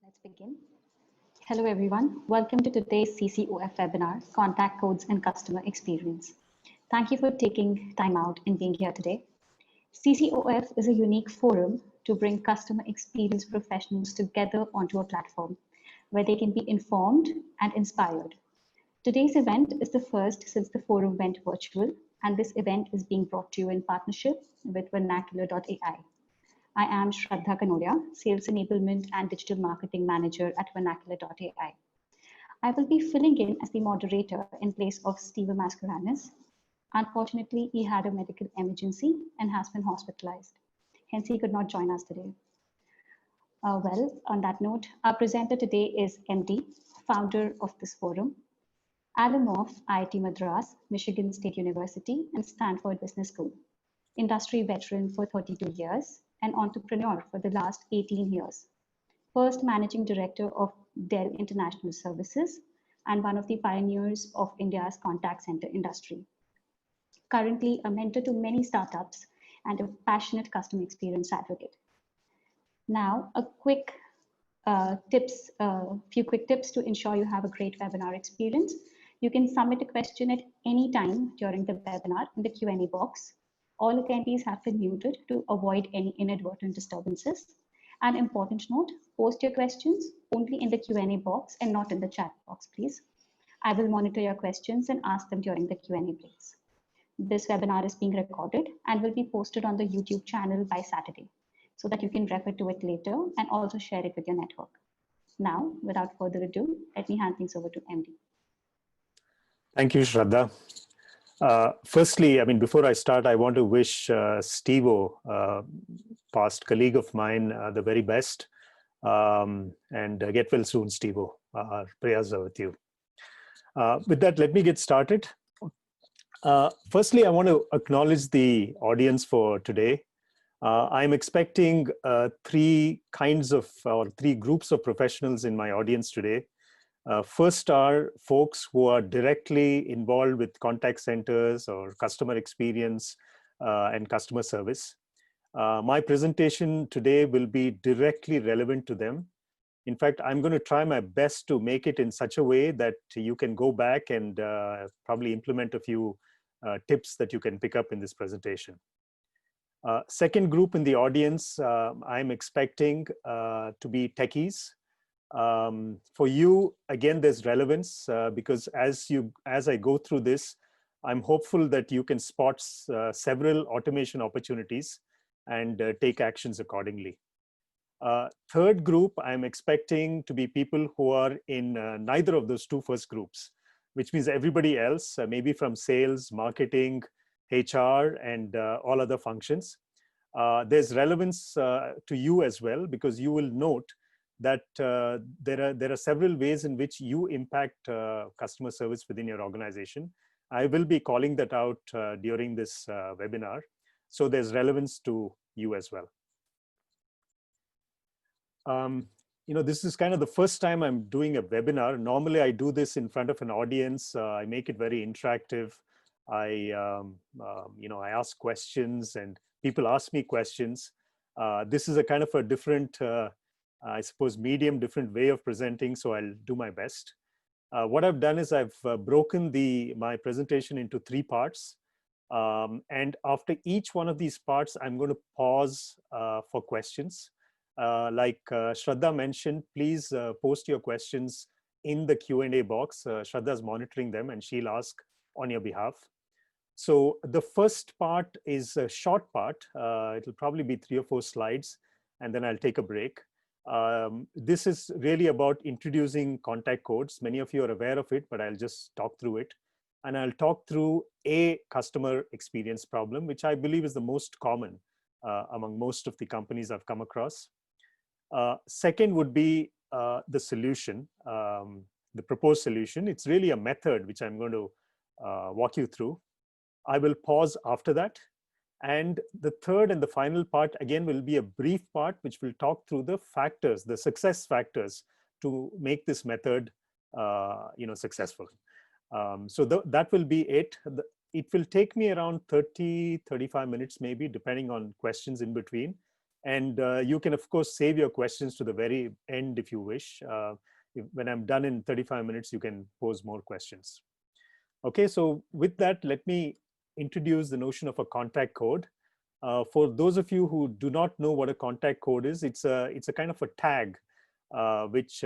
Let's begin. Hello, everyone. Welcome to today's CCOF webinar, Contact Codes and Customer Experience. Thank you for taking time out and being here today. CCOF is a unique forum to bring customer experience professionals together onto a platform where they can be informed and inspired. Today's event is the first since the forum went virtual, and this event is being brought to you in partnership with vernacular.ai. I am Shraddha Kanodia, Sales Enablement and Digital Marketing Manager at vernacular.ai. I will be filling in as the moderator in place of Steve Mascarenas. Unfortunately, he had a medical emergency and has been hospitalized. Hence, he could not join us today. On that note, our presenter today is MD, founder of this forum, alum of IIT Madras, Michigan State University, and Stanford Business School, industry veteran for 32 years, an entrepreneur for the last 18 years, first managing director of Dell International Services, and one of the pioneers of India's contact center industry. Currently a mentor to many startups and a passionate customer experience advocate. Now, few quick tips to ensure you have a great webinar experience. You can submit a question at any time during the webinar in the Q&A box. All attendees have been muted to avoid any inadvertent disturbances. An important note, post your questions only in the Q&A box and not in the chat box, please. I will monitor your questions and ask them during the Q&A breaks. This webinar is being recorded and will be posted on the YouTube channel by Saturday so that you can refer to it later and also share it with your network. Now, without further ado, let me hand things over to MD. Thank you, Shraddha. Firstly, before I start, I want to wish Steve-O, past colleague of mine, the very best. And get well soon, Steve-O. Our prayers are with you. With that, let me get started. Firstly, I want to acknowledge the audience for today. I'm expecting three groups of professionals in my audience today. First are folks who are directly involved with contact centers or customer experience and customer service. My presentation today will be directly relevant to them. In fact, I'm going to try my best to make it in such a way that you can go back and probably implement a few tips that you can pick up in this presentation. Second group in the audience, I'm expecting to be techies. For you, again, there's relevance because as I go through this, I'm hopeful that you can spot several automation opportunities and take actions accordingly. Third group, I'm expecting to be people who are in neither of those two first groups, which means everybody else, maybe from sales, marketing, HR, and all other functions. There's relevance to you as well, because you will note that there are several ways in which you impact customer service within your organization. I will be calling that out during this webinar. So there's relevance to you as well. This is kind of the first time I'm doing a webinar. Normally I do this in front of an audience. I make it very interactive. I ask questions and people ask me questions. This is a kind of a different, I suppose, medium, different way of presenting, so I'll do my best. What I've done is I've broken my presentation into three parts. And after each one of these parts, I'm going to pause for questions. Like Shraddha mentioned, please post your questions in the Q&A box. Shraddha is monitoring them and she'll ask on your behalf. So the first part is a short part. It'll probably be 3 or 4 slides, and then I'll take a break. This is really about introducing contact codes. Many of you are aware of it, but I'll just talk through it. And I'll talk through a customer experience problem, which I believe is the most common among most of the companies I've come across. Second would be the solution, the proposed solution. It's really a method which I'm going to walk you through. I will pause after that. And the third and the final part, again, will be a brief part, which will talk through the factors, the success factors to make this method successful. So that will be it. It will take me around 30, 35 minutes, maybe, depending on questions in between. And you can, of course, save your questions to the very end if you wish. When I'm done in 35 minutes, you can pose more questions. Okay, so with that, let me introduce the notion of a contact code. For those of you who do not know what a contact code is, it's a kind of a tag which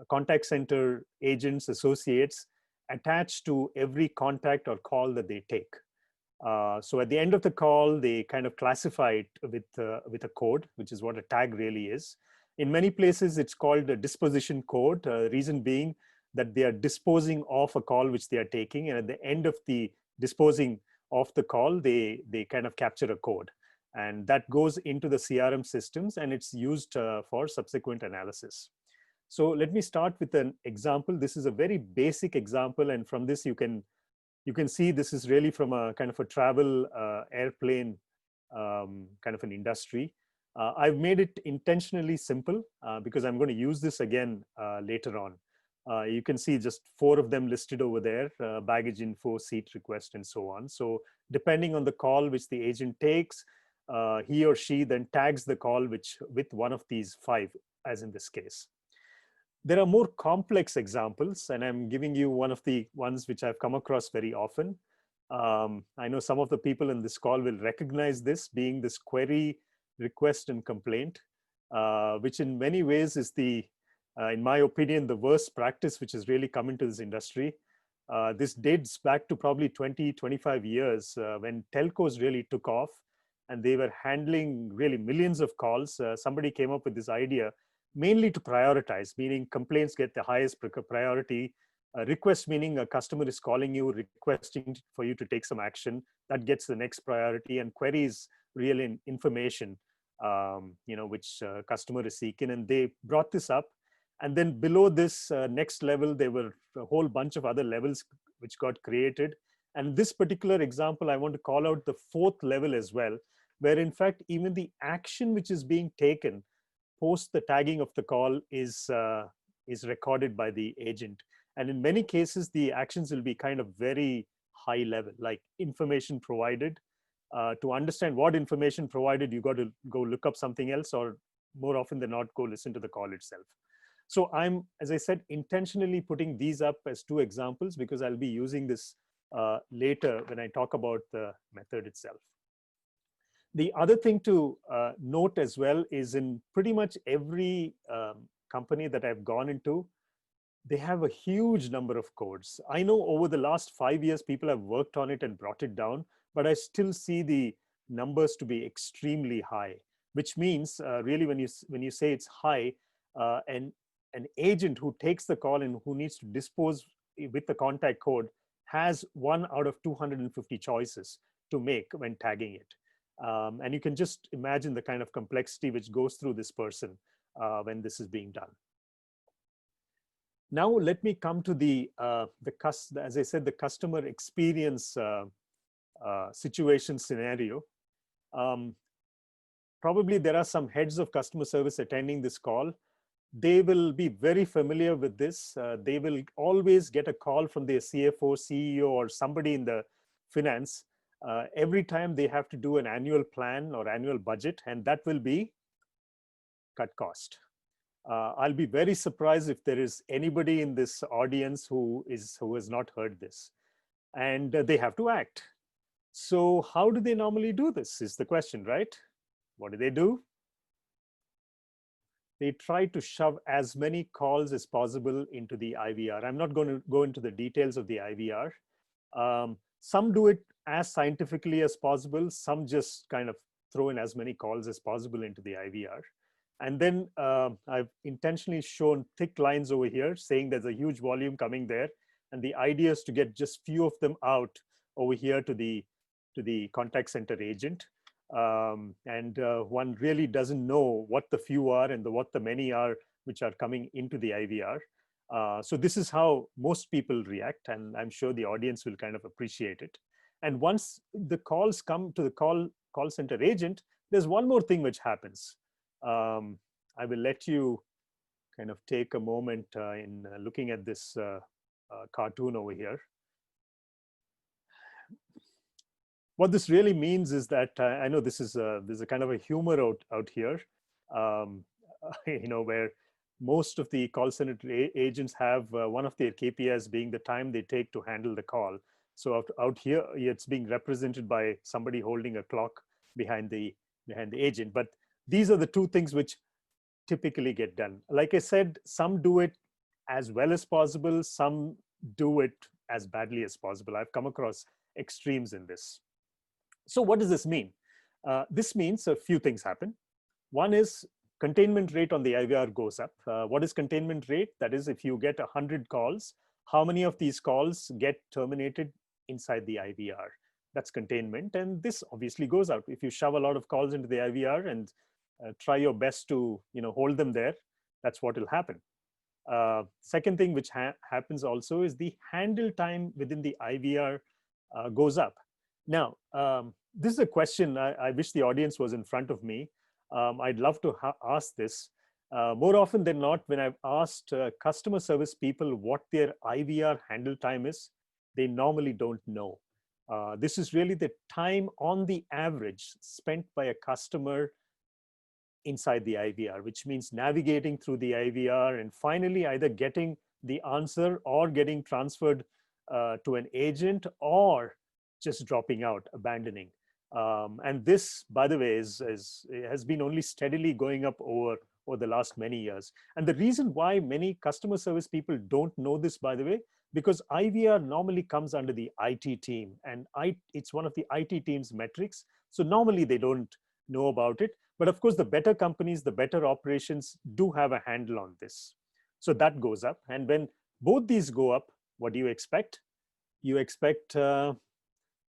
contact center agents, associates attach to every contact or call that they take. So at the end of the call, they kind of classify it with a code, which is what a tag really is. In many places, it's called a disposition code. Reason being that they are disposing of a call which they are taking, and at the end of the disposing of the call, they kind of capture a code, and that goes into the CRM systems, and it's used for subsequent analysis. So let me start with an example. This is a very basic example, and from this you can see this is really from a kind of a travel airplane kind of an industry. I've made it intentionally simple because I'm going to use this again later on. You can see just 4 of them listed over there: baggage info, seat request, and so on. So depending on the call which the agent takes, he or she then tags the call with one of these 5, as in this case. There are more complex examples, and I'm giving you one of the ones which I've come across very often. I know some of the people in this call will recognize this, being this query, request, and complaint, which in many ways is in my opinion, the worst practice which has really come into this industry. This dates back to probably 20, 25 years when telcos really took off and they were handling really millions of calls. Somebody came up with this idea mainly to prioritize, meaning complaints get the highest priority. Request meaning a customer is calling you, requesting for you to take some action, that gets the next priority. And queries really information, which customer is seeking. And they brought this up. And then below this next level, there were a whole bunch of other levels which got created. And this particular example, I want to call out the 4th level as well, where in fact, even the action which is being taken post the tagging of the call is recorded by the agent. And in many cases, the actions will be kind of very high level, like information provided. To understand what information provided, you got to go look up something else, or more often than not, go listen to the call itself. So I'm, as I said, intentionally putting these up as 2 examples because I'll be using this later when I talk about the method itself. The other thing to note as well is in pretty much every company that I've gone into, they have a huge number of codes. I know over the last 5 years, people have worked on it and brought it down, but I still see the numbers to be extremely high, which means really when you say it's high, and an agent who takes the call and who needs to dispose with the contact code has 1 out of 250 choices to make when tagging it. And you can just imagine the kind of complexity which goes through this person when this is being done. Now let me come to as I said, the customer experience situation scenario. Probably there are some heads of customer service attending this call. They will be very familiar with this. They will always get a call from their CFO, CEO, or somebody in the finance every time they have to do an annual plan or annual budget, and that will be cut cost. I'll be very surprised if there is anybody in this audience who has not heard this, and they have to act. So how do they normally do this is the question, right? What do? They try to shove as many calls as possible into the IVR. I'm not going to go into the details of the IVR. Some do it as scientifically as possible. Some just kind of throw in as many calls as possible into the IVR. And then I've intentionally shown thick lines over here saying there's a huge volume coming there. And the idea is to get just few of them out over here to the contact center agent. One really doesn't know what the few are and what the many are which are coming into the IVR. So this is how most people react, and I'm sure the audience will kind of appreciate it. And once the calls come to the call center agent, there's one more thing which happens. I will let you kind of take a moment in looking at this cartoon over here. What this really means is that I know there's a kind of a humor out here, um, where most of the call center agents have one of their KPIs being the time they take to handle the call. So out here, it's being represented by somebody holding a clock behind the agent. But these are the two things which typically get done. Like I said, some do it as well as possible, some do it as badly as possible. I've come across extremes in this. So what does this mean? This means a few things happen. One is containment rate on the IVR goes up. What is containment rate? That is, if you get 100 calls, how many of these calls get terminated inside the IVR? That's containment. And this obviously goes up. If you shove a lot of calls into the IVR and try your best to hold them there, that's what will happen. Second thing which happens also is the handle time within the IVR goes up. Now, this is a question I wish the audience was in front of me. I'd love to ask this. More often than not, when I've asked customer service people what their IVR handle time is, they normally don't know. This is really the time on the average spent by a customer inside the IVR, which means navigating through the IVR and finally either getting the answer or getting transferred to an agent or just dropping out, abandoning. And this, by the way, has been only steadily going up over the last many years. And the reason why many customer service people don't know this, by the way, because IVR normally comes under the IT team, and it's one of the IT team's metrics. So normally they don't know about it. But of course, the better companies, the better operations do have a handle on this. So that goes up. And when both these go up, what do you expect? You expect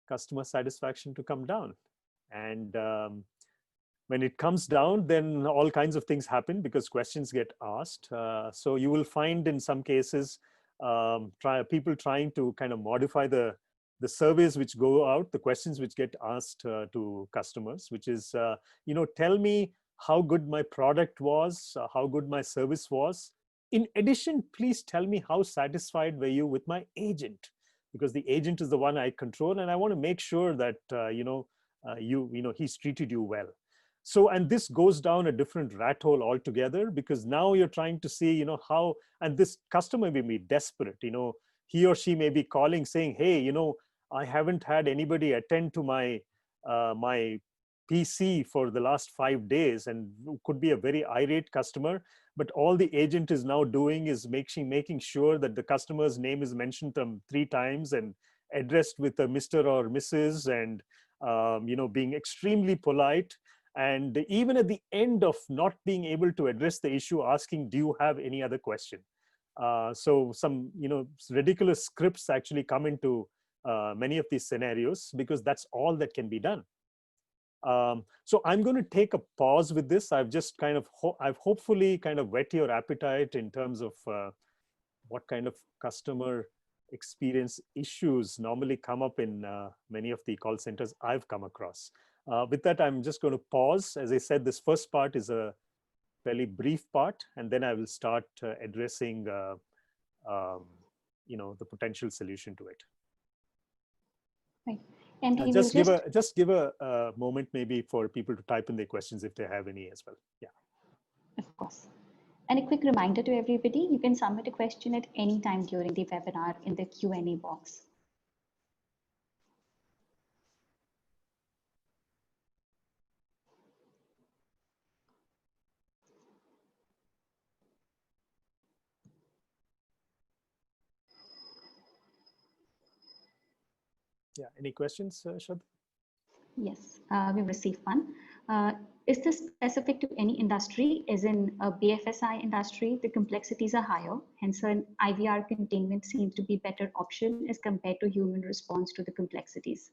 customer satisfaction to come down. And when it comes down, then all kinds of things happen because questions get asked. So you will find in some cases, people trying to kind of modify the surveys which go out, the questions which get asked to customers, which is, tell me how good my product was, how good my service was. In addition, please tell me how satisfied were you with my agent, because the agent is the one I control, and I want to make sure that he's treated you well. So, and this goes down a different rat hole altogether, because now you're trying to see, how, and this customer may be desperate, he or she may be calling saying, hey, I haven't had anybody attend to my my PC for the last 5 days, and could be a very irate customer. But all the agent is now doing is making sure that the customer's name is mentioned 3 times and addressed with a Mr. or Mrs. and being extremely polite. And even at the end of not being able to address the issue, asking, do you have any other question? So some ridiculous scripts actually come into many of these scenarios, because that's all that can be done. So I'm going to take a pause with this. I've just kind of, I've hopefully kind of whet your appetite in terms of what kind of customer experience issues normally come up in many of the call centers I've come across. With that, I'm just going to pause. As I said, this first part is a fairly brief part, and then I will start addressing the potential solution to it. Right. And just give a moment maybe for people to type in their questions if they have any as well. Yeah. Of course. And a quick reminder to everybody, you can submit a question at any time during the webinar in the Q&A box. Yeah, any questions, Shraddha? Yes, we've received one. Is this specific to any industry? As in a BFSI industry, the complexities are higher, hence an IVR containment seems to be better option as compared to human response to the complexities.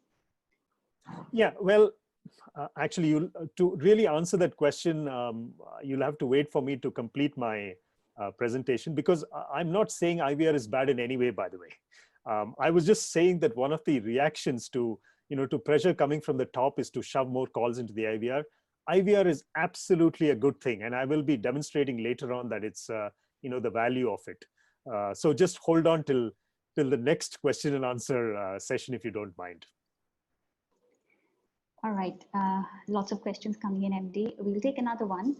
Yeah, well, actually, to really answer that question, you'll have to wait for me to complete my presentation, because I'm not saying IVR is bad in any way, by the way. I was just saying that one of the reactions to pressure coming from the top is to shove more calls into the IVR. IVR is absolutely a good thing, and I will be demonstrating later on that it's the value of it. So just hold on till the next question and answer session, if you don't mind. All right. Lots of questions coming in, MD. We'll take another one.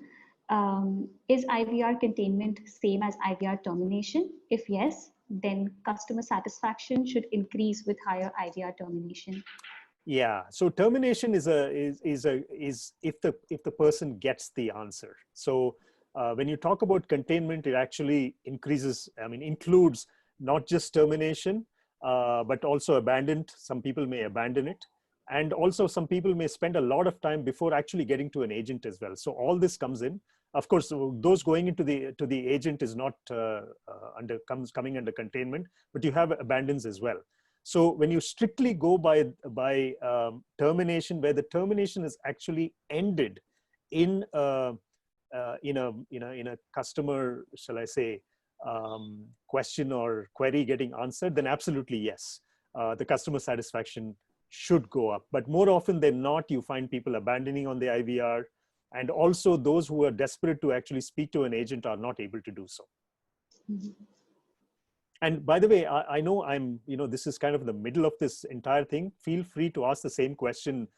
Is IVR containment same as IVR termination? If yes, then customer satisfaction should increase with higher IVR termination. Yeah. So termination is if the person gets the answer. So when you talk about containment, it actually increases. I mean, includes not just termination, but also abandoned. Some people may abandon it, and also some people may spend a lot of time before actually getting to an agent as well. So all this comes in. Of course, those going into the agent is not coming under containment, but you have abandons as well. So when you strictly go by termination, where the termination is actually ended in a customer, shall I say, question or query getting answered, then absolutely yes, the customer satisfaction should go up. But more often than not, you find people abandoning on the IVR, and also those who are desperate to actually speak to an agent are not able to do so. Mm-hmm. And by the way, I know this is kind of the middle of this entire thing. Feel free to ask the same question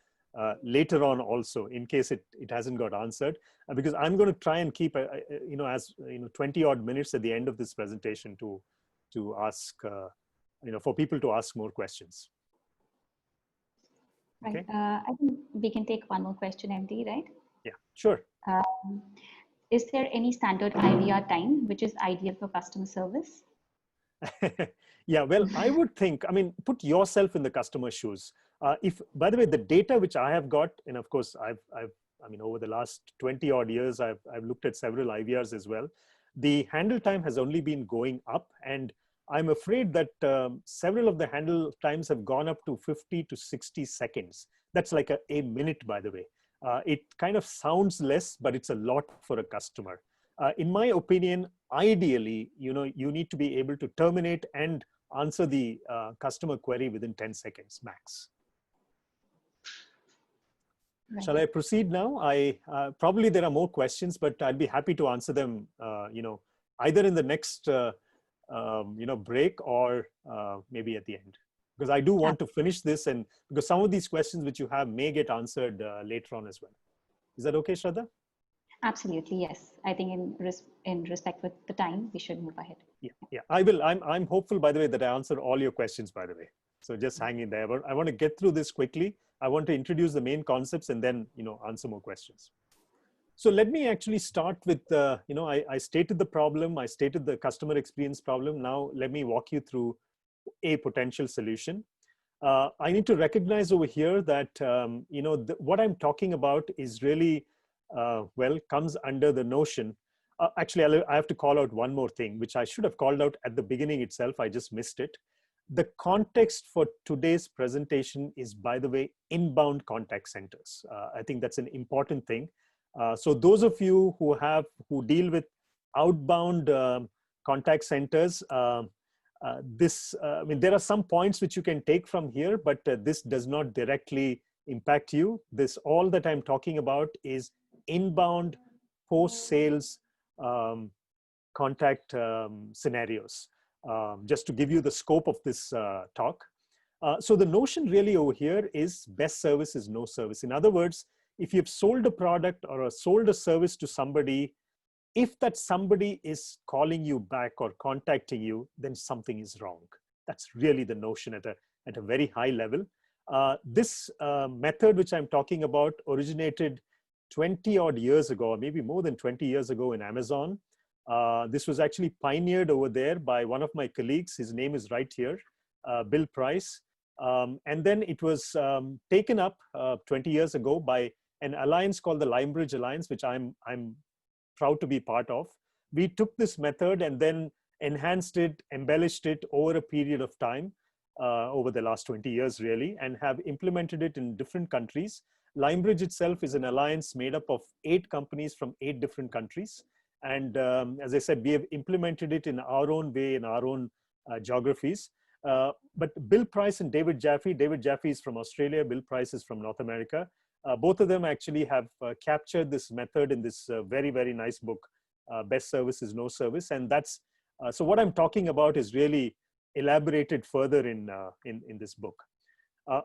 later on also, in case it hasn't got answered, because I'm going to try and keep, 20 odd minutes at the end of this presentation to ask, for people to ask more questions. Right. Okay. I think we can take one more question, MD, right? Yeah, sure. Is there any standard IVR time which is ideal for customer service? Yeah, well, I would think, I mean, put yourself in the customer's shoes. If, by the way, the data which I have got, and of course, over the last 20 odd years, I've looked at several IVRs as well. The handle time has only been going up, and I'm afraid that several of the handle times have gone up to 50 to 60 seconds. That's like a minute, by the way. It kind of sounds less, but it's a lot for a customer. In my opinion, ideally, you need to be able to terminate and answer the customer query within 10 seconds max. Right. Shall I proceed now? Probably there are more questions, but I'd be happy to answer them, either in the next, break or maybe at the end, because I do want to finish this, and because some of these questions which you have may get answered later on as well. Is that okay, Shraddha? Absolutely, yes. I think in respect with the time, we should move ahead. Yeah. I will. I'm hopeful, by the way, that I answered all your questions, by the way. So just hang in there. I want to get through this quickly. I want to introduce the main concepts and then, answer more questions. So let me actually start with, I stated the problem. I stated the customer experience problem. Now let me walk you through a potential solution. I need to recognize over here that, what I'm talking about is really, comes under the notion. Actually, I have to call out one more thing, which I should have called out at the beginning itself. I just missed it. The context for today's presentation is, by the way, inbound contact centers. I think that's an important thing. So those of you who deal with outbound contact centers, there are some points which you can take from here, but this does not directly impact you. All that I'm talking about is inbound post-sales contact scenarios, just to give you the scope of this talk. So the notion really over here is best service is no service. In other words, if you've sold a product or sold a service to somebody, if that somebody is calling you back or contacting you, then something is wrong. That's really the notion at a very high level. This method which I'm talking about originated 20 odd years ago, or maybe more than 20 years ago in Amazon. This was actually pioneered over there by one of my colleagues. His name is right here, Bill Price. And then it was taken up 20 years ago by an alliance called the Limebridge Alliance, which I'm proud to be part of. We took this method and then enhanced it, embellished it over a period of time, over the last 20 years really, and have implemented it in different countries. Limebridge itself is an alliance made up of 8 companies from 8 different countries. And as I said, we have implemented it in our own way, in our own geographies. But Bill Price and David Jaffe is from Australia, Bill Price is from North America. Both of them actually have captured this method in this very, very nice book, Best Service is No Service. And that's, so what I'm talking about is really elaborated further in this book.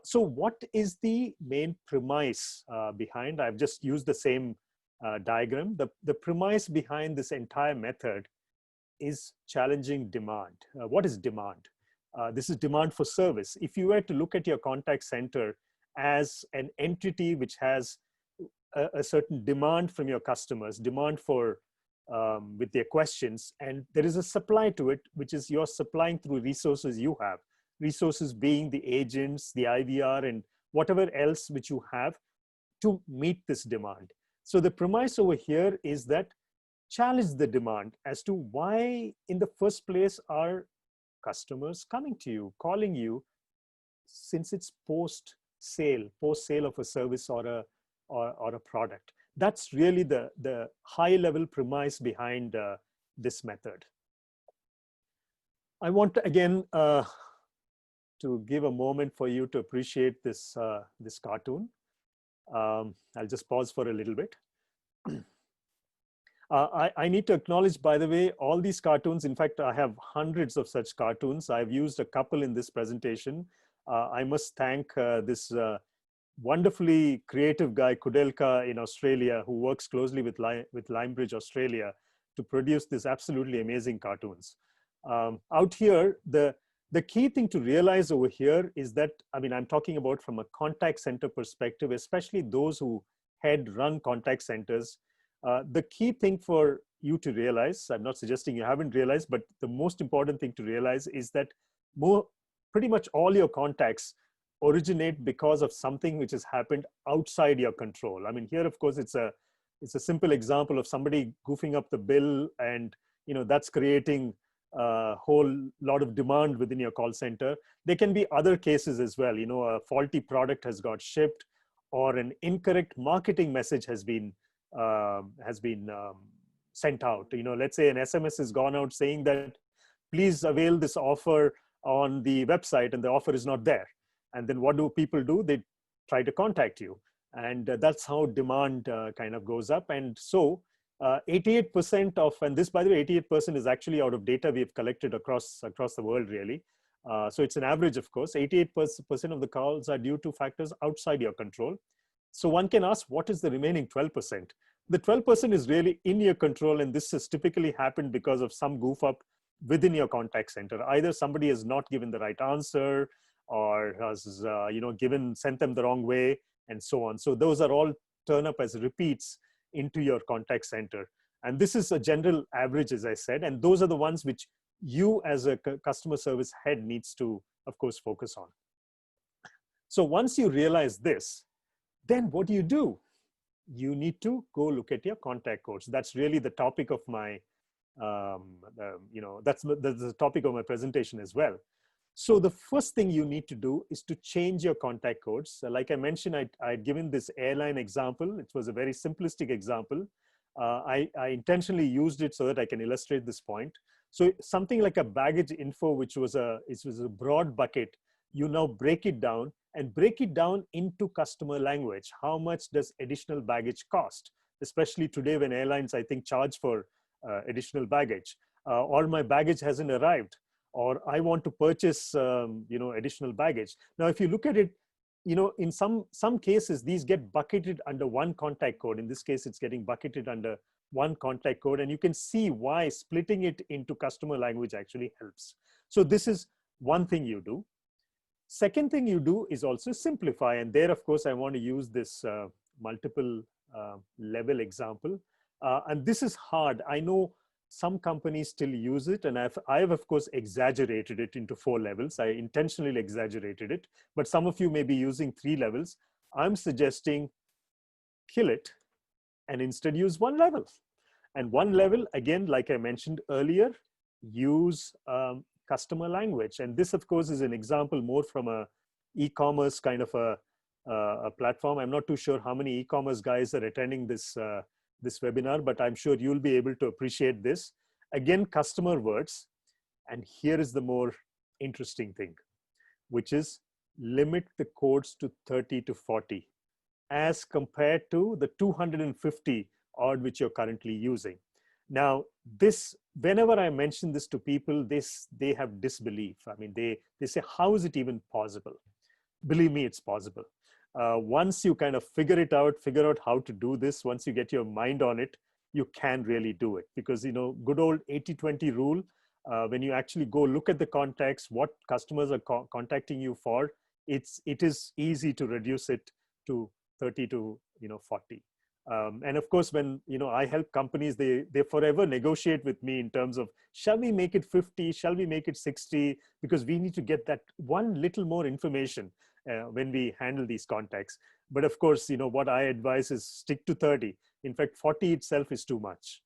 So what is the main premise behind? I've just used the same diagram. The premise behind this entire method is challenging demand. What is demand? This is demand for service. If you were to look at your contact center as an entity which has a certain demand from your customers, demand for with their questions, and there is a supply to it, which is you're supplying through resources you have, resources being the agents, the IVR, and whatever else which you have to meet this demand. So the premise over here is that challenge the demand as to why in the first place are customers coming to you, calling you, since it's post-sale of a service or a product. That's really the high-level premise behind this method. I want to, again, to give a moment for you to appreciate this, this cartoon. I'll just pause for a little bit. I need to acknowledge, by the way, all these cartoons. In fact, I have hundreds of such cartoons. I've used a couple in this presentation. I must thank this wonderfully creative guy, Kudelka in Australia, who works closely with Limebridge Australia to produce these absolutely amazing cartoons. Out here, the key thing to realize over here is that, I mean, I'm talking about from a contact center perspective, especially those who run contact centers. The key thing for you to realize, I'm not suggesting you haven't realized, but the most important thing to realize is that pretty much all your contacts originate because of something which has happened outside your control. I mean, here, of course, it's a simple example of somebody goofing up the bill, and that's creating a whole lot of demand within your call center. There can be other cases as well. A faulty product has got shipped, or an incorrect marketing message has been sent out. Let's say an SMS has gone out saying that please avail this offer on the website, and the offer is not there. And then what do people do? They try to contact you, and that's how demand kind of goes up. And so 88% of, and this, by the way, 88% is actually out of data we've collected across the world, really. So it's an average, of course. 88% of the calls are due to factors outside your control. So one can ask, what is the remaining 12%? The 12% is really in your control, and this has typically happened because of some goof up within your contact center. Either somebody has not given the right answer, or has sent them the wrong way, and so on. So those are all turn up as repeats into your contact center. And this is a general average, as I said, and those are the ones which you as a customer service head needs to, of course, focus on. So once you realize this, then what do? You need to go look at your contact codes. That's really the topic of my, that's the topic of my presentation as well. So the first thing you need to do is to change your contact codes. Like I mentioned, I'd given this airline example. It was a very simplistic example. I intentionally used it so that I can illustrate this point. So something like a baggage info, which was a broad bucket, you now break it down into customer language. How much does additional baggage cost? Especially today when airlines, I think, charge for additional baggage. Or my baggage hasn't arrived, or I want to purchase additional baggage. Now, if you look at it, in some cases, these get bucketed under one contact code. In this case, it's getting bucketed under one contact code, and you can see why splitting it into customer language actually helps. So this is one thing you do. Second thing you do is also simplify. And there, of course, I want to use this multiple level example. And this is hard. I know some companies still use it, and I've of course exaggerated it into 4 levels. I intentionally exaggerated it, but some of you may be using 3 levels. I'm suggesting kill it and instead use 1 level. And 1 level, again, like I mentioned earlier, use customer language. And this, of course, is an example more from a e-commerce kind of a platform. I'm not too sure how many e-commerce guys are attending this this webinar, but I'm sure you'll be able to appreciate this. Again, customer words. And here is the more interesting thing, which is limit the codes to 30 to 40 as compared to the 250 odd which you're currently using. Now, this, whenever I mention this to people, they have disbelief. I mean, they say, how is it even possible? Believe me, it's possible. Once you kind of figure out how to do this, once you get your mind on it, you can really do it. Because, you know, good old 80-20 rule, when you actually go look at the context, what customers are contacting you for, it is easy to reduce it to 30 to 40. And of course, when I help companies, they forever negotiate with me in terms of, shall we make it 50, shall we make it 60, because we need to get that one little more information when we handle these contacts. But of course, what I advise is stick to 30. In fact, 40 itself is too much.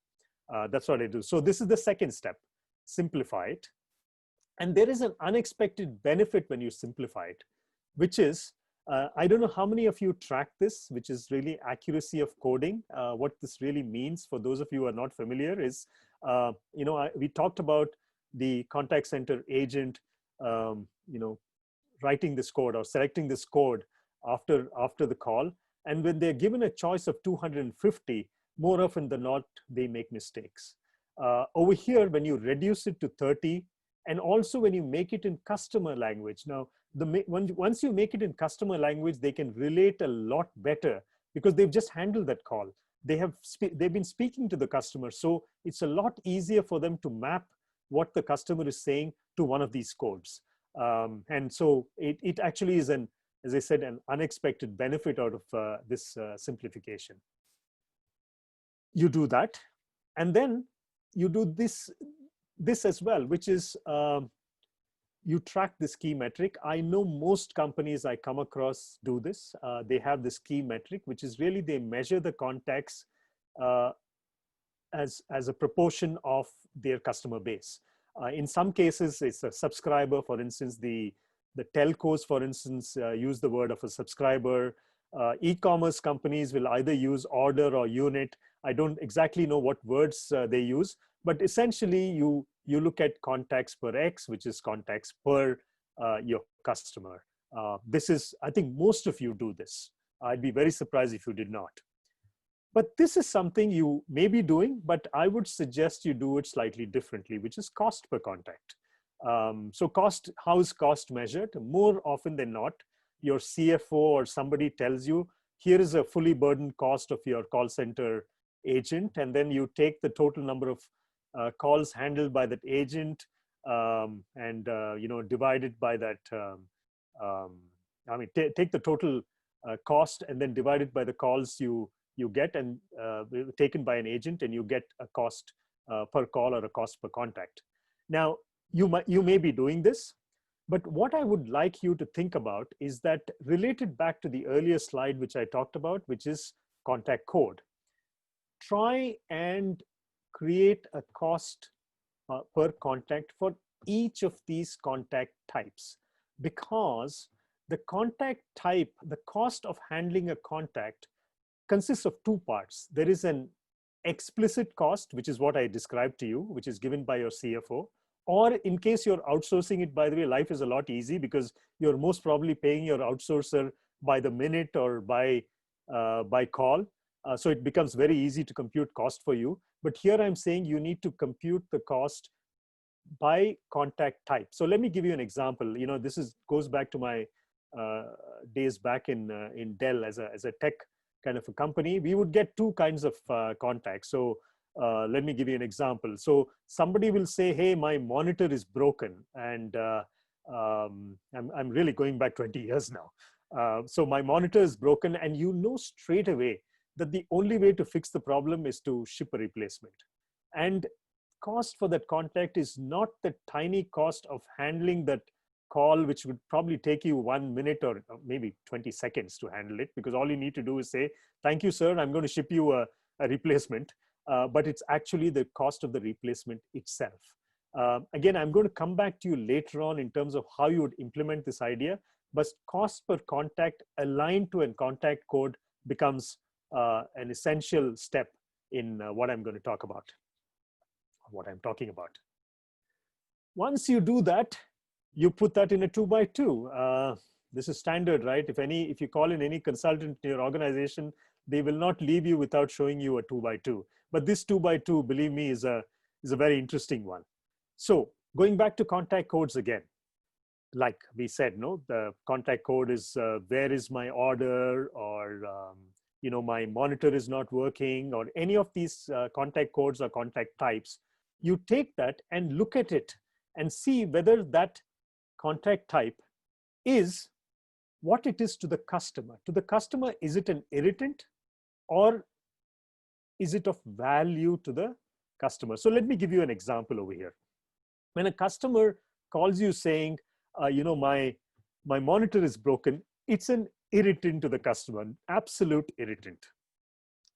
That's what I do. So this is the second step: simplify it. And there is an unexpected benefit when you simplify it, which is, I don't know how many of you track this, which is really accuracy of coding. What this really means, for those of you who are not familiar, is, we talked about the contact center agent, writing this code or selecting this code after the call. And when they're given a choice of 250, more often than not, they make mistakes. Over here, when you reduce it to 30, and also when you make it in customer language. Now, once you make it in customer language, they can relate a lot better because they've just handled that call. They've been speaking to the customer. So it's a lot easier for them to map what the customer is saying to one of these codes. And so it actually is, as I said, an unexpected benefit out of this simplification. You do that, and then you do this as well, which is you track this key metric. I know most companies I come across do this. They have this key metric, which is really they measure the contacts as a proportion of their customer base. In some cases, it's a subscriber. For instance, the telcos, for instance, use the word of a subscriber. E-commerce companies will either use order or unit. I don't exactly know what words they use, but essentially you look at contacts per X, which is contacts per your customer. This is, I think most of you do this. I'd be very surprised if you did not. But this is something you may be doing, but I would suggest you do it slightly differently, which is cost per contact. So cost, how is cost measured? More often than not, your CFO or somebody tells you, here is a fully burdened cost of your call center agent, and then you take the total number of calls handled by that agent, and divided by that. Take the total cost and then divide it by the calls you get and taken by an agent, and you get a cost per call or a cost per contact. Now, you may be doing this, but what I would like you to think about is that, related back to the earlier slide which I talked about, which is contact code. Try and create a cost per contact for each of these contact types, because the contact type, the cost of handling a contact, consists of two parts. There is an explicit cost, which is what I described to you, which is given by your CFO. Or in case you're outsourcing it, by the way, life is a lot easy because you're most probably paying your outsourcer by the minute or by call. So it becomes very easy to compute cost for you. But here I'm saying you need to compute the cost by contact type. So let me give you an example. This goes back to my days back in Dell as a tech kind of a company. We would get two kinds of contacts. So let me give you an example. So somebody will say, hey, my monitor is broken. And I'm really going back 20 years now. So my monitor is broken, and you know straight away that the only way to fix the problem is to ship a replacement. And cost for that contact is not the tiny cost of handling that call, which would probably take you 1 minute or maybe 20 seconds to handle it, because all you need to do is say, thank you, sir, I'm going to ship you a replacement. But it's actually the cost of the replacement itself. Again, I'm going to come back to you later on in terms of how you would implement this idea, but cost per contact aligned to a contact code becomes an essential step in what I'm going to talk about, what I'm talking about. Once you do that, you put that in a 2x2. This is standard, right? If you call in any consultant in your organization, they will not leave you without showing you a 2x2. But this 2x2, believe me, is a very interesting one. So going back to contact codes again, like we said, no, the contact code is where is my order, or my monitor is not working, or any of these contact codes or contact types. You take that and look at it and see whether that contact type is what it is to the customer. To the customer, is it an irritant, or is it of value to the customer? So let me give you an example over here. When a customer calls you saying, my monitor is broken, it's an irritant to the customer, absolute irritant.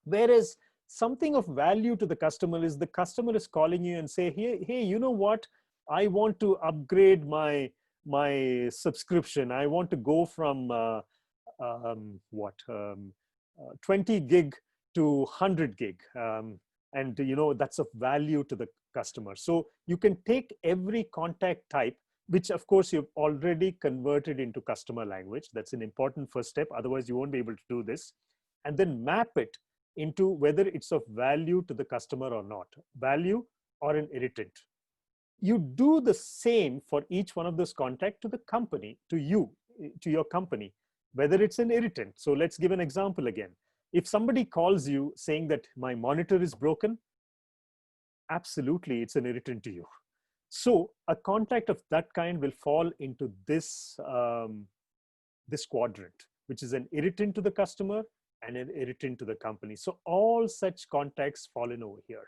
Whereas something of value to the customer is the customer is calling you and say, hey, you know what? I want to upgrade my subscription. I want to go from 20 gig to 100 gig. And that's of value to the customer. So you can take every contact type, which of course you've already converted into customer language. That's an important first step. Otherwise you won't be able to do this. And then map it into whether it's of value to the customer or not, value or an irritant. You do the same for each one of those contacts to the company, to your company, whether it's an irritant. So let's give an example again. If somebody calls you saying that my monitor is broken, absolutely it's an irritant to you. So a contact of that kind will fall into this, this quadrant, which is an irritant to the customer and an irritant to the company. So all such contacts fall in over here.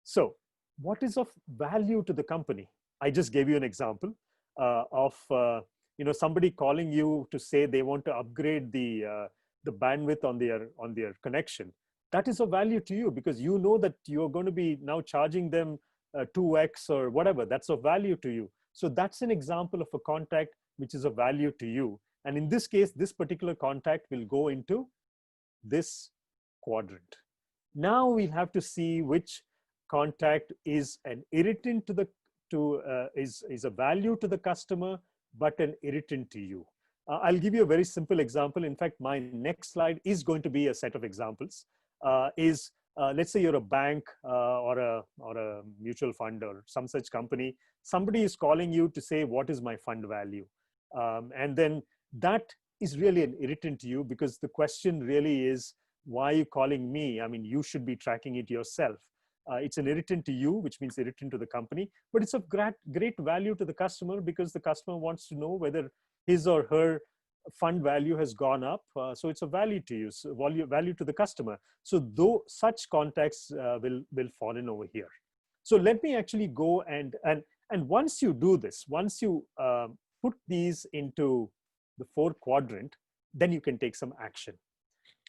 So what is of value to the company? I just gave you an example of somebody calling you to say they want to upgrade the bandwidth on their connection. That is of value to you because you know that you're going to be now charging them 2x or whatever. That's of value to you. So that's an example of a contact which is of value to you. And in this case, this particular contact will go into this quadrant. Now we'll have to see which contact is an irritant to the is a value to the customer but an irritant to you. I'll give you a very simple example. In fact, my next slide is going to be a set of examples. Let's say you're a bank or a mutual fund or some such company. Somebody is calling you to say, what is my fund value? And then that is really an irritant to you because the question really is, why are you calling me? I mean, you should be tracking it yourself. It's an irritant to you, which means irritant to the company, but it's of great value to the customer because the customer wants to know whether his or her fund value has gone up. So it's a value to you, so value to the customer. So though such contacts will fall in over here. So let me actually go and once you do this, once you put these into the 4 quadrant, then you can take some action.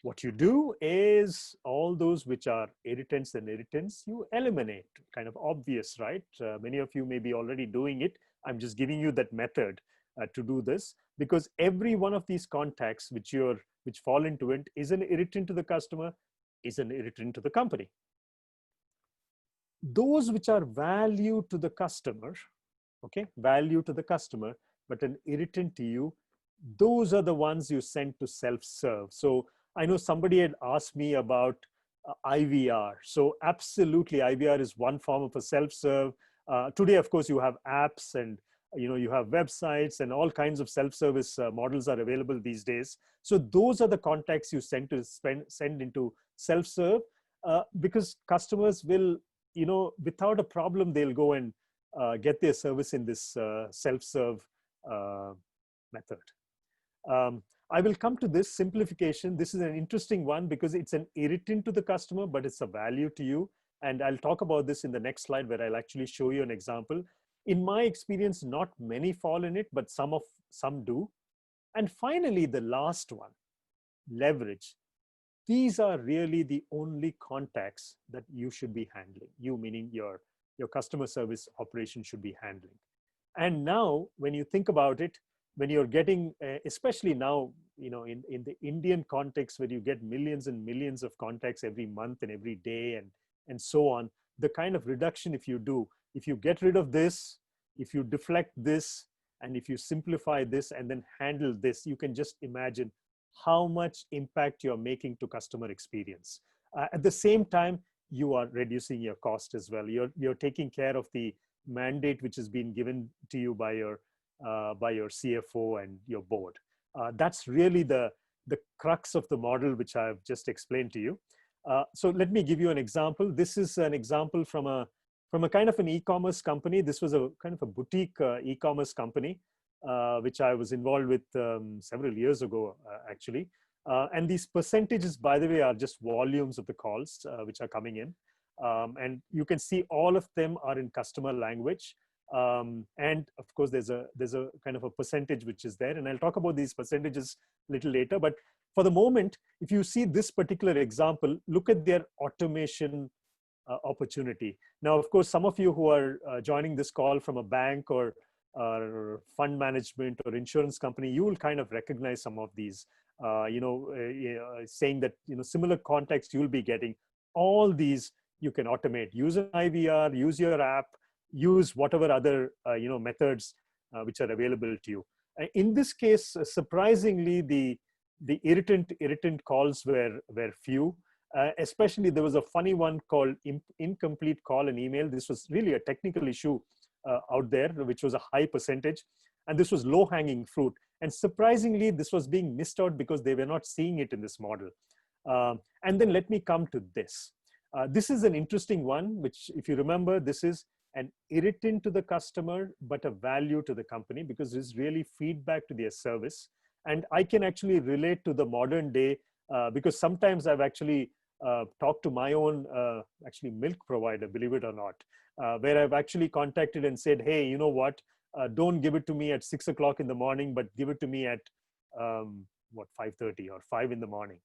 What you do is all those which are irritants and irritants, you eliminate. Kind of obvious, right? Many of you may be already doing it. I'm just giving you that method to do this because every one of these contacts which fall into it is an irritant to the customer, is an irritant to the company. Those which are value to the customer, okay, value to the customer, but an irritant to you, those are the ones you send to self-serve. So I know somebody had asked me about IVR. So absolutely, IVR is one form of a self-serve. Today, of course, you have apps and you have websites and all kinds of self-service models are available these days. So those are the contacts you send into self-serve because customers will, without a problem, they'll go and get their service in this self-serve method. I will come to this simplification. This is an interesting one because it's an irritant to the customer, but it's a value to you. And I'll talk about this in the next slide where I'll actually show you an example. In my experience, not many fall in it, but some do. And finally, the last one, leverage. These are really the only contacts that you should be handling. You meaning your customer service operation should be handling. And now when you think about it, when you're getting, especially now, in the Indian context where you get millions and millions of contacts every month and every day and so on, the kind of reduction if you get rid of this, if you deflect this, and if you simplify this and then handle this, you can just imagine how much impact you're making to customer experience. At the same time, you are reducing your cost as well. You're taking care of the mandate which has been given to you by your by your CFO and your board. That's really the crux of the model, which I've just explained to you. So let me give you an example. This is an example from a kind of an e-commerce company. This was a kind of a boutique e-commerce company, which I was involved with several years ago, actually. And these percentages, by the way, are just volumes of the calls which are coming in. And you can see all of them are in customer language. And of course, there's a kind of a percentage which is there. And I'll talk about these percentages a little later. But for the moment, if you see this particular example, look at their automation opportunity. Now, of course, some of you who are joining this call from a bank or fund management or insurance company, you will kind of recognize some of these, saying that, similar context you'll be getting. All these you can automate. Use an IVR, use your app, use whatever other, methods which are available to you. In this case, surprisingly, the irritant calls were few. Especially there was a funny one called incomplete call and email. This was really a technical issue out there, which was a high percentage. And this was low-hanging fruit. And surprisingly, this was being missed out because they were not seeing it in this model. And then let me come to this. This is an interesting one, which, if you remember, this is an irritant to the customer, but a value to the company, because it's really feedback to their service. And I can actually relate to the modern day because sometimes I've actually talked to my own actually milk provider, believe it or not, where I've actually contacted and said, hey, you know what, don't give it to me at 6 o'clock in the morning, but give it to me at 5:30 or 5 in the morning.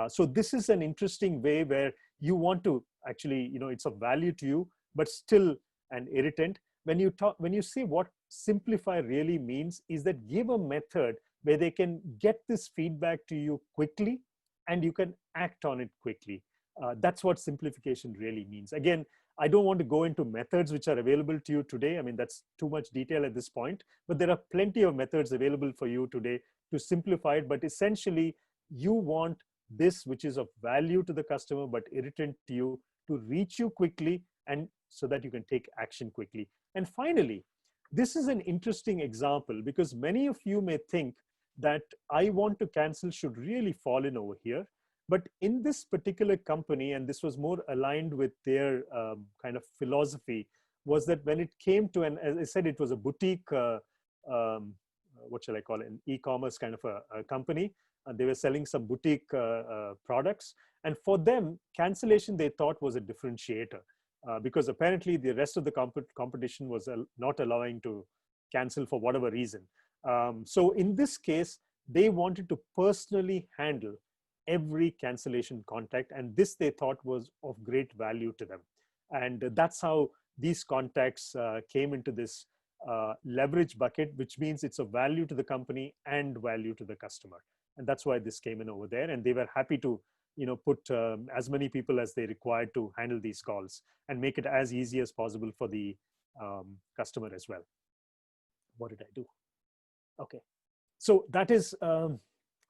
So this is an interesting way where you want to actually, it's of value to you, but still an irritant. When you say what simplify really means is that give a method where they can get this feedback to you quickly and you can act on it quickly. That's what simplification really means. Again, I don't want to go into methods which are available to you today. I mean, that's too much detail at this point, but there are plenty of methods available for you today to simplify it. But essentially, you want this, which is of value to the customer, but irritant to you, to reach you quickly and so that you can take action quickly. And finally, this is an interesting example because many of you may think that I want to cancel should really fall in over here. But in this particular company, and this was more aligned with their kind of philosophy, was that when it came to, and as I said, it was a boutique, what shall I call it, an e-commerce kind of a company. They were selling some boutique products. And for them, cancellation, they thought, was a differentiator because apparently the rest of the competition was not allowing to cancel for whatever reason. So in this case, they wanted to personally handle every cancellation contact. And this they thought was of great value to them. And that's how these contacts came into this leverage bucket, which means it's of value to the company and value to the customer. And that's why this came in over there. And they were happy to, put as many people as they required to handle these calls and make it as easy as possible for the customer as well. What did I do? Okay. So that is,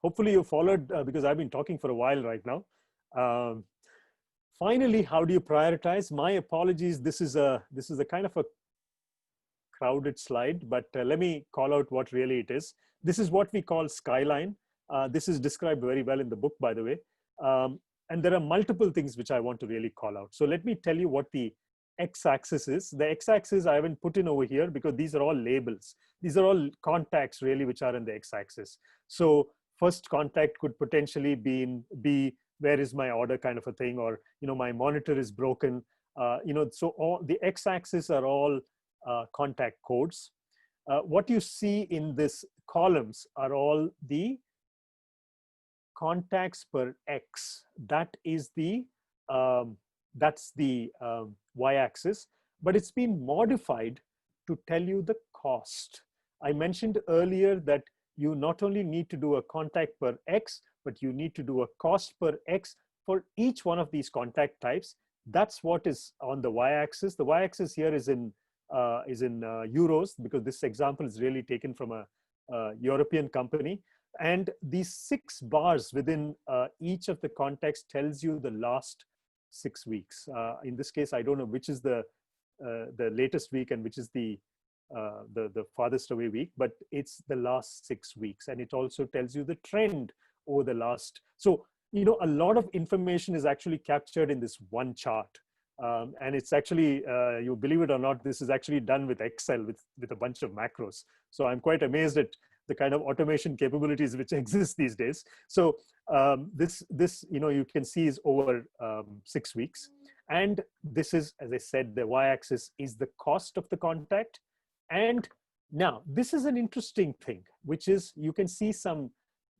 hopefully you followed because I've been talking for a while right now. Finally, how do you prioritize? My apologies. This is a kind of a crowded slide, but let me call out what really it is. This is what we call skyline. This is described very well in the book, by the way. And there are multiple things which I want to really call out. So let me tell you what the x-axis is. The x-axis I haven't put in over here because these are all labels. These are all contacts really which are in the x-axis. So first contact could potentially be where is my order kind of a thing, or my monitor is broken. So all the x-axis are all contact codes. What you see in this columns are all the contacts per X. That is the that's the y-axis, but it's been modified to tell you the cost. I mentioned earlier that you not only need to do a contact per X, but you need to do a cost per X for each one of these contact types. That's what is on the y-axis. The y-axis here is in euros, because this example is really taken from a European company. And these 6 bars within each of the contacts tells you the last 6 weeks. In this case, I don't know which is the latest week and which is the the farthest away week, but it's the last 6 weeks. And it also tells you the trend over the last. So, you know, a lot of information is actually captured in this one chart. And it's actually, you believe it or not, this is actually done with Excel with a bunch of macros. So I'm quite amazed at the kind of automation capabilities which exist these days. So this, you know, you can see is over 6 weeks. And this is, as I said, the y-axis is the cost of the contact. And now this is an interesting thing, which is you can see some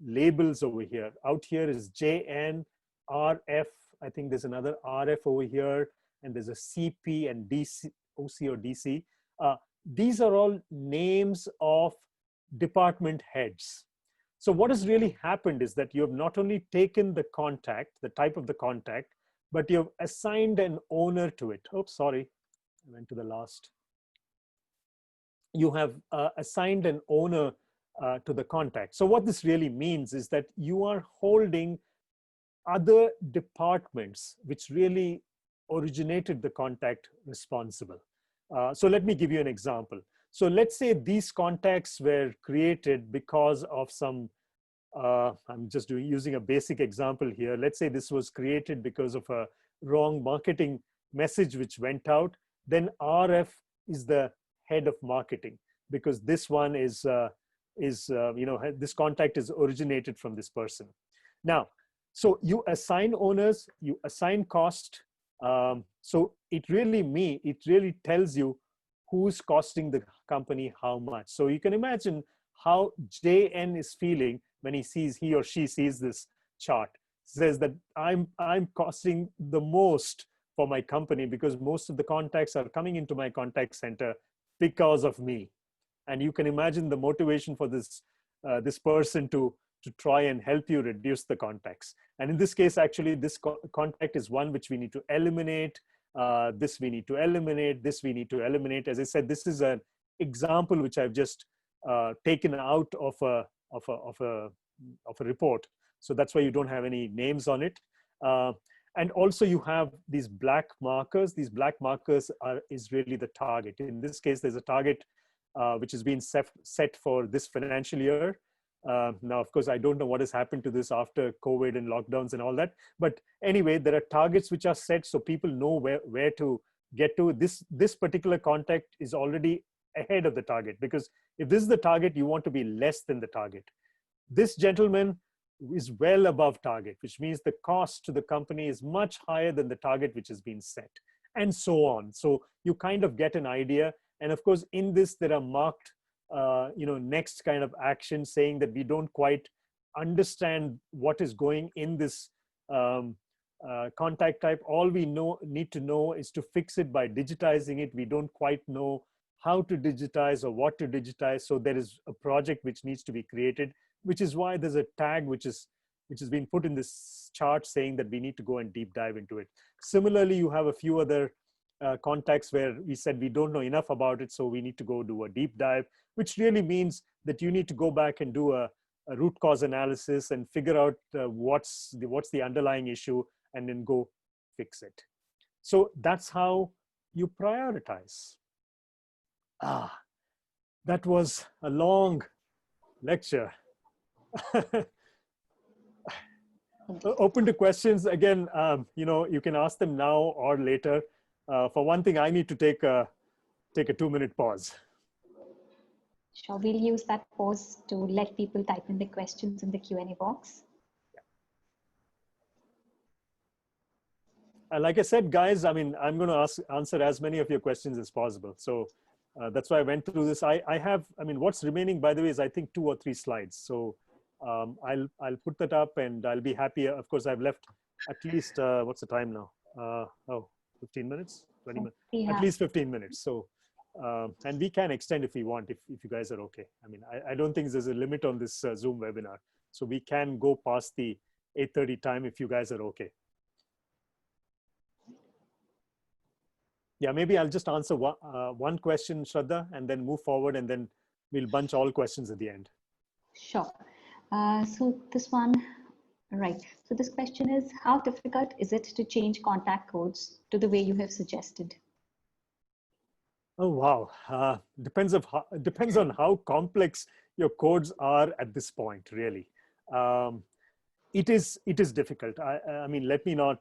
labels over here. Out here is JN, RF. I think there's another RF over here, and there's a CP and DC, OC or DC. These are all names of department heads. So what has really happened is that you have not only taken the contact, the type of the contact, but you have assigned an owner to it. Oops, sorry, I went to the last. You have assigned an owner to the contact. So what this really means is that you are holding other departments which really originated the contact responsible. So let me give you an example. So let's say these contacts were created because of some, I'm just using a basic example here. Let's say this was created because of a wrong marketing message which went out. Then RF is the head of marketing, because this one is you know, this contact is originated from this person. Now, so you assign owners, you assign cost. So it really tells you who's costing the company how much. So you can imagine how JN is feeling when he or she sees this chart. Says that I'm costing the most for my company because most of the contacts are coming into my contact center because of me. And you can imagine the motivation for this this person to try and help you reduce the contacts. And in this case, actually, this contact is one which we need to eliminate. This we need to eliminate. This we need to eliminate. As I said, this is an example which I've just taken out of a report. So that's why you don't have any names on it. And also you have these black markers. These black markers is really the target. In this case, there's a target which has been set for this financial year. Now, of course, I don't know what has happened to this after COVID and lockdowns and all that. But anyway, there are targets which are set so people know where to get to. This particular contact is already ahead of the target, because if this is the target, you want to be less than the target. This gentleman is well above target, which means the cost to the company is much higher than the target which has been set, and so on. So you kind of get an idea. And of course, in this, there are marked you know, next kind of action saying that we don't quite understand what is going in this contact type. All we need to know is to fix it by digitizing it. We don't quite know how to digitize or what to digitize. So there is a project which needs to be created, which is why there's a tag which has been put in this chart saying that we need to go and deep dive into it. Similarly, you have a few other contacts where we said we don't know enough about it, so we need to go do a deep dive, which really means that you need to go back and do a root cause analysis and figure out what's the underlying issue, and then go fix it. So that's how you prioritize. That was a long lecture. Open to questions. Again, you know, you can ask them now or later. For one thing, I need to take a 2-minute pause. Sure, we'll use that pause to let people type in the questions in the Q&A box. Like I said, guys, I mean, I'm going to answer as many of your questions as possible. So that's why I went through this. I mean, what's remaining, by the way, is I think 2 or 3 slides. So I'll put that up, and I'll be happy. Of course, I've left at least, what's the time now? 15 minutes, 20 minutes, at least 15 minutes. So, and we can extend if we want, if you guys are okay. I mean, I don't think there's a limit on this Zoom webinar. So we can go past the 8:30 time if you guys are okay. Yeah, maybe I'll just answer one question, Shraddha, and then move forward, and then we'll bunch all questions at the end. Sure. So this one, right. So this question is, how difficult is it to change contact codes to the way you have suggested? Oh, wow. Depends on how complex your codes are at this point, really. Um, it is difficult. I mean, let me not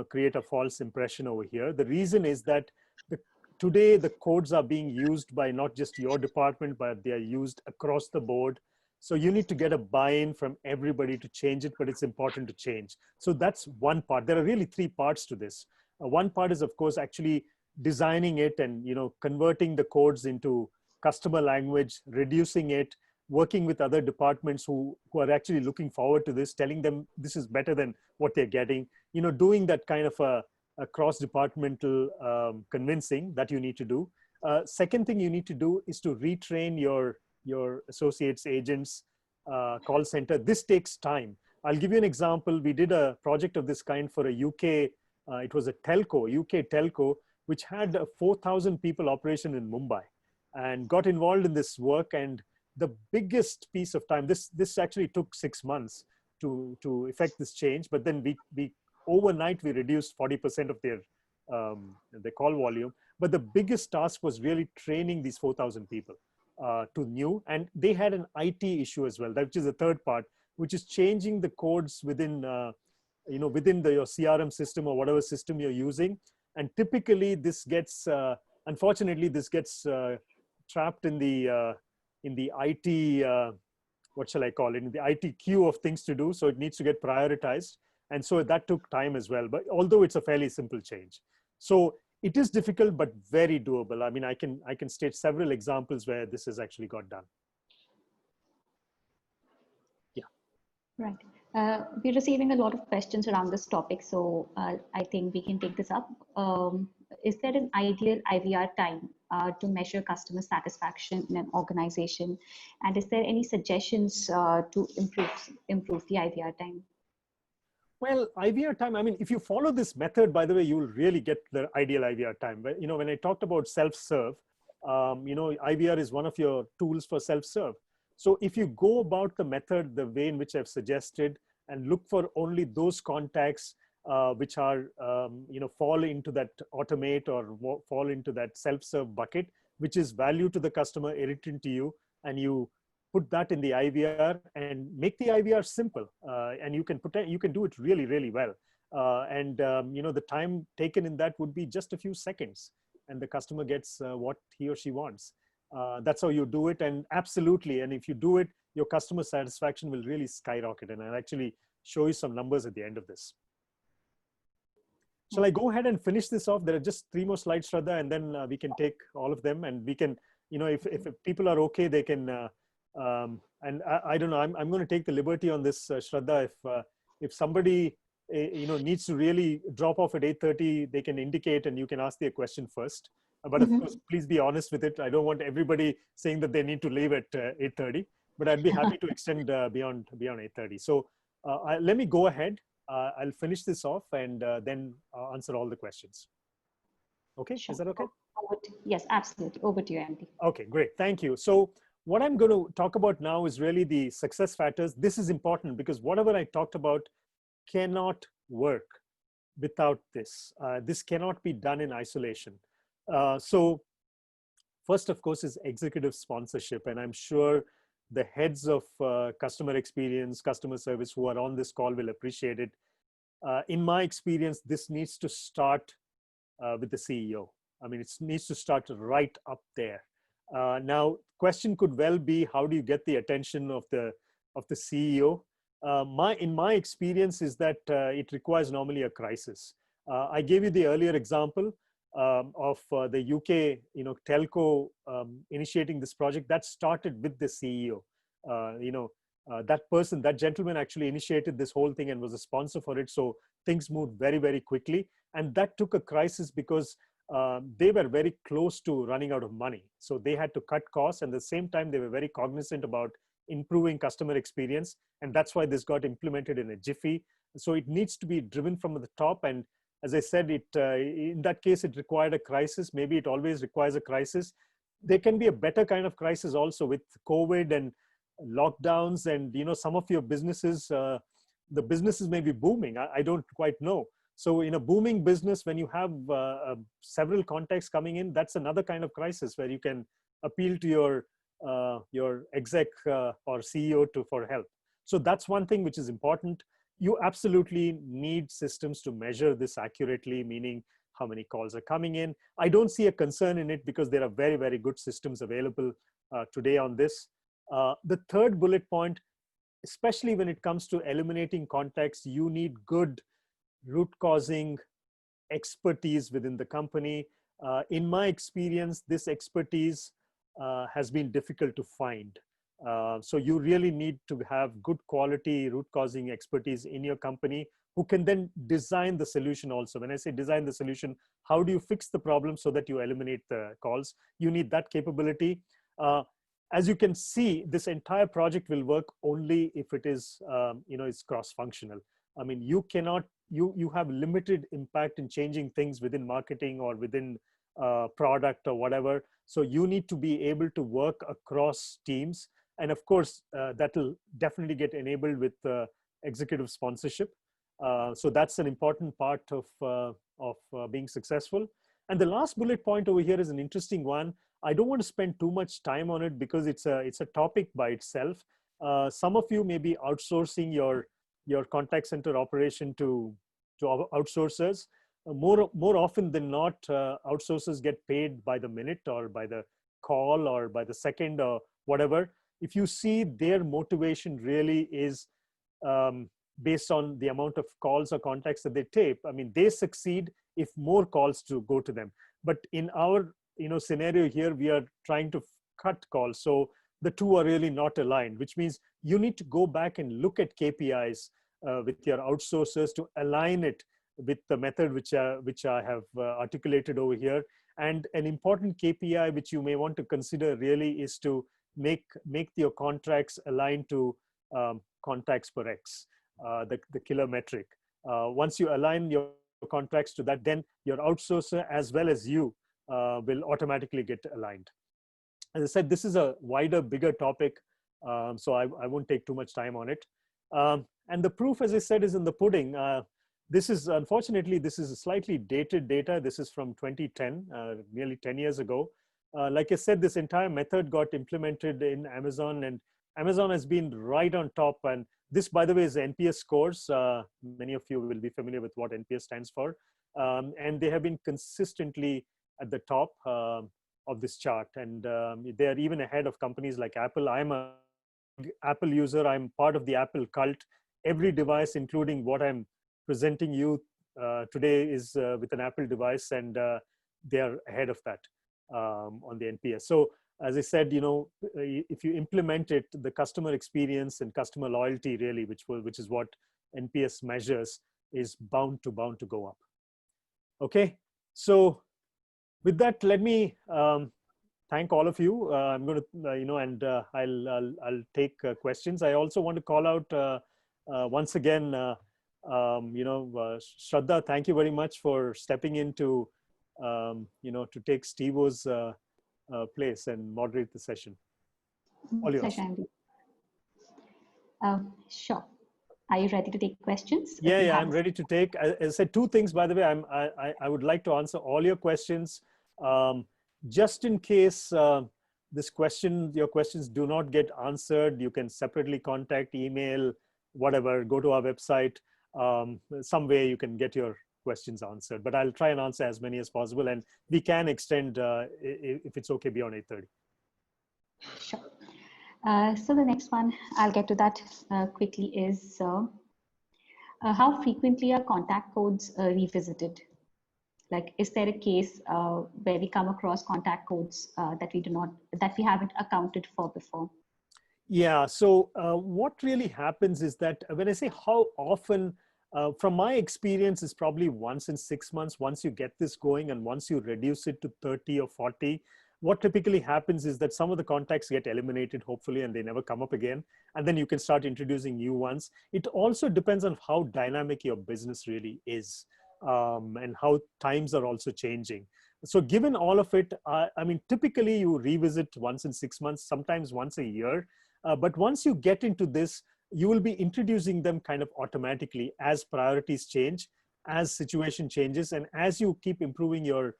create a false impression over here. The reason is that the, today the codes are being used by not just your department, but they are used across the board. So you need to get a buy-in from everybody to change it, but it's important to change. So that's one part. There are really three parts to this. One part is, of course, actually designing it and converting the codes into customer language, reducing it, working with other departments who are actually looking forward to this, telling them this is better than what they're getting, doing that kind of a cross-departmental convincing that you need to do. Second thing you need to do is to retrain your associates, agents, call center. This takes time. I'll give you an example. We did a project of this kind for a UK, it was a telco, UK telco, which had a 4,000 people operation in Mumbai, and got involved in this work. And the biggest piece of time, this actually took 6 months to effect this change, but then we overnight we reduced 40% of their call volume. But the biggest task was really training these 4,000 people to new, and they had an IT issue as well, which is the third part, which is changing the codes within within your CRM system or whatever system you're using. And typically this gets unfortunately this gets trapped in the IT, what shall I call it, in the IT queue of things to do. So it needs to get prioritized. And so that took time as well, but although it's a fairly simple change. So it is difficult, but very doable. I mean, I can state several examples where this has actually got done. Yeah. Right. We're receiving a lot of questions around this topic, so I think we can take this up. Is there an ideal IVR time to measure customer satisfaction in an organization? And is there any suggestions to improve the IVR time? Well, IVR time, I mean, if you follow this method, by the way, you'll really get the ideal IVR time. But, when I talked about self-serve, IVR is one of your tools for self-serve. So if you go about the method the way in which I've suggested and look for only those contacts which are, fall into that automate or fall into that self-serve bucket, which is value to the customer, irritant to you, and you put that in the IVR and make the IVR simple, and you can do it really, really well. The time taken in that would be just a few seconds, and the customer gets what he or she wants. That's how you do it, and absolutely. And if you do it, your customer satisfaction will really skyrocket. And I'll actually show you some numbers at the end of this. Shall I go ahead and finish this off? There are just 3 more slides, Shraddha, and then we can take all of them, and we can, if people are okay, they can. And I don't know, I'm going to take the liberty on this, Shraddha. If somebody needs to really drop off at 8:30, they can indicate and you can ask their question first. But of course, please be honest with it. I don't want everybody saying that they need to leave at 8:30, but I'd be happy to extend beyond 8:30. So let me go ahead. I'll finish this off and then answer all the questions. Okay, sure. Is that okay? Yes, absolutely. Over to you, Andy. Okay, great. Thank you. So what I'm going to talk about now is really the success factors. This is important because whatever I talked about cannot work without this. This cannot be done in isolation. So first, of course, is executive sponsorship. And I'm sure the heads of customer experience, customer service who are on this call will appreciate it. In my experience, this needs to start with the CEO. I mean, it needs to start right up there. Now, question could well be, how do you get the attention of the CEO? In my experience is that it requires normally a crisis. I gave you the earlier example of the UK, telco initiating this project. That started with the CEO. That person, that gentleman actually initiated this whole thing and was a sponsor for it. So things moved very, very quickly. And that took a crisis because they were very close to running out of money. So they had to cut costs, and at the same time, they were very cognizant about improving customer experience. And that's why this got implemented in a jiffy. So it needs to be driven from the top. And as I said, in that case, it required a crisis. Maybe it always requires a crisis. There can be a better kind of crisis also with COVID and lockdowns. And, some of your businesses, the businesses may be booming. I don't quite know. So in a booming business, when you have several contacts coming in, that's another kind of crisis where you can appeal to your exec or CEO for help. So that's one thing which is important. You absolutely need systems to measure this accurately, meaning how many calls are coming in. I don't see a concern in it because there are very, very good systems available today on this. The third bullet point, especially when it comes to eliminating contacts, you need good root causing expertise within the company. In my experience, this expertise has been difficult to find. So you really need to have good quality root causing expertise in your company who can then design the solution also. When I say design the solution, how do you fix the problem so that you eliminate the calls? You need that capability. As you can see, this entire project will work only if it is, it's cross-functional. I mean, you cannot, you have limited impact in changing things within marketing or within product or whatever. So you need to be able to work across teams. And of course, that will definitely get enabled with executive sponsorship. So that's an important part of being successful. And the last bullet point over here is an interesting one. I don't want to spend too much time on it because it's a topic by itself. Some of you may be outsourcing your contact center operation to outsourcers. More often than not, outsourcers get paid by the minute or by the call or by the second or whatever. If you see their motivation really is based on the amount of calls or contacts that they take. I mean, they succeed if more calls to go to them. But in our scenario here, we are trying to cut calls. So the two are really not aligned, which means you need to go back and look at KPIs with your outsourcers to align it with the method which I have articulated over here. And an important KPI which you may want to consider really is to make your contracts aligned to contacts per X, the killer metric. Once you align your contracts to that, then your outsourcer as well as you will automatically get aligned. As I said, this is a wider, bigger topic, so I won't take too much time on it. And the proof, as I said, is in the pudding. This is, unfortunately, this is a slightly dated data. This is from 2010, nearly 10 years ago. Like I said, this entire method got implemented in Amazon, and Amazon has been right on top. And this, by the way, is NPS scores. Many of you will be familiar with what NPS stands for. And they have been consistently at the top of this chart. And they are even ahead of companies like Apple. I'm an Apple user. I'm part of the Apple cult. Every device, including what I'm presenting you today, is with an Apple device, and they are ahead of that on the NPS. So as I said, if you implement it, the customer experience and customer loyalty really, which is what NPS measures, is bound to go up. Okay, so with that, let me thank all of you. I'm going to, and I'll take questions. I also want to call out once again, Shraddha, thank you very much for stepping in to take Steve-O's place and moderate the session. All yours. Pleasure, Andy. Sure. Are you ready to take questions? Yeah, I'm ready to take. As I said, two things, by the way. I would like to answer all your questions. Just in case your questions do not get answered, you can separately contact, email, whatever, go to our website. Some way you can get your questions answered, but I'll try and answer as many as possible, and we can extend if it's okay beyond 8:30. Sure. So the next one, I'll get to that quickly, is how frequently are contact codes revisited? Like, is there a case where we come across contact codes that we haven't accounted for before? Yeah, so what really happens is that when I say how often, from my experience, is probably once in 6 months, once you get this going and once you reduce it to 30 or 40, what typically happens is that some of the contacts get eliminated, hopefully, and they never come up again. And then you can start introducing new ones. It also depends on how dynamic your business really is and how times are also changing. So given all of it, I mean, typically you revisit once in 6 months, sometimes once a year. But once you get into this, you will be introducing them kind of automatically as priorities change. as situation changes and as you keep improving your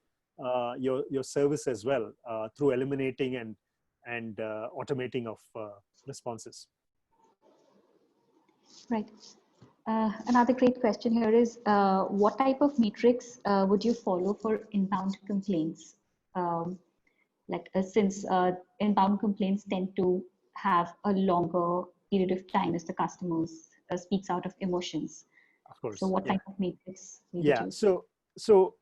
service as well through eliminating and automating of responses. Right. Another great question here is, what type of metrics would you follow for inbound complaints? Since inbound complaints tend to have a longer period of time as the customers speaks out of emotions. Of course. So what Yeah. type of metrics we would Yeah. use? So,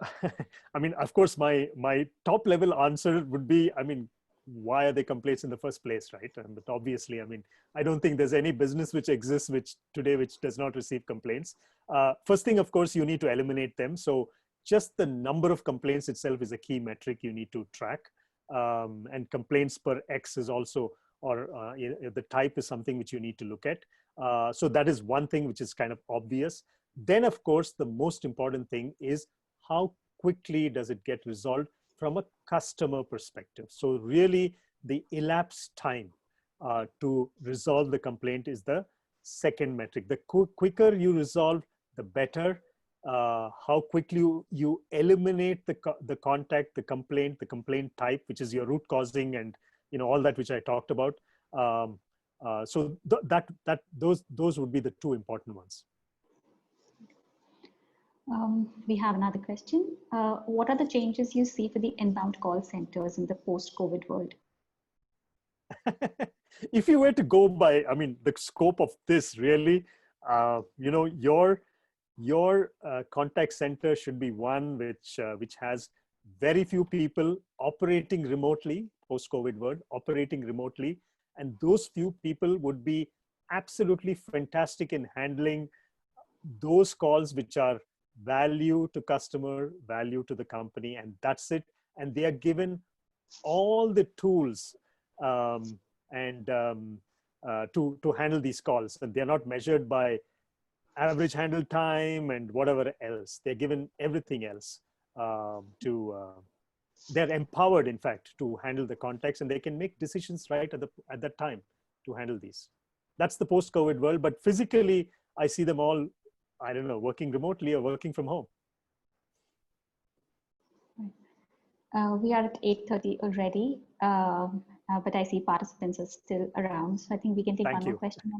I mean, of course, my top level answer would be, I mean, why are they complaints in the first place, right? But obviously, I mean, I don't think there's any business which exists which does not receive complaints. First thing, of course, you need to eliminate them. So just the number of complaints itself is a key metric you need to track. And complaints per X is also, or the type is something which you need to look at. So that is one thing which is kind of obvious. Then, of course, the most important thing is how quickly does it get resolved from a customer perspective. So really the elapsed time to resolve the complaint is the second metric. The quicker you resolve, the better. How quickly you eliminate the contact, the complaint type, which is your root causing and all that which I talked about. So those would be the two important ones. We have another question. What are the changes you see for the inbound call centers in the post-COVID world? If you were to go by, I mean, the scope of this really, your contact center should be one which has very few people operating remotely, post-COVID world, operating remotely. And those few people would be absolutely fantastic in handling those calls which are value to customer, value to the company, and that's it. And they are given all the tools to handle these calls, and they're not measured by average handle time and whatever else. They're given everything else they're empowered, in fact, to handle the context, and they can make decisions right at that time to handle these. That's the post-COVID world, but physically, I see them all, I don't know, working remotely or working from home. We are at 8:30 already, but I see participants are still around, so I think we can take one more question.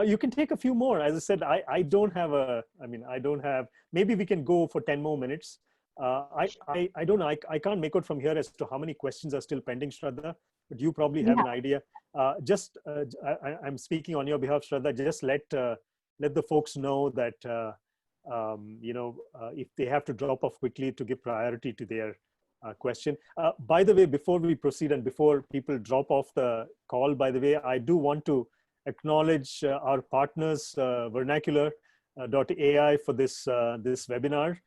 You can take a few more. As I said, I don't have maybe we can go for 10 more minutes. I don't know, I can't make out from here as to how many questions are still pending, Shraddha, but you probably have an idea. I'm speaking on your behalf, Shraddha. Just let the folks know that, if they have to drop off quickly to give priority to their question. By the way, before we proceed and before people drop off the call, by the way, I do want to acknowledge our partners, vernacular.ai, for this webinar.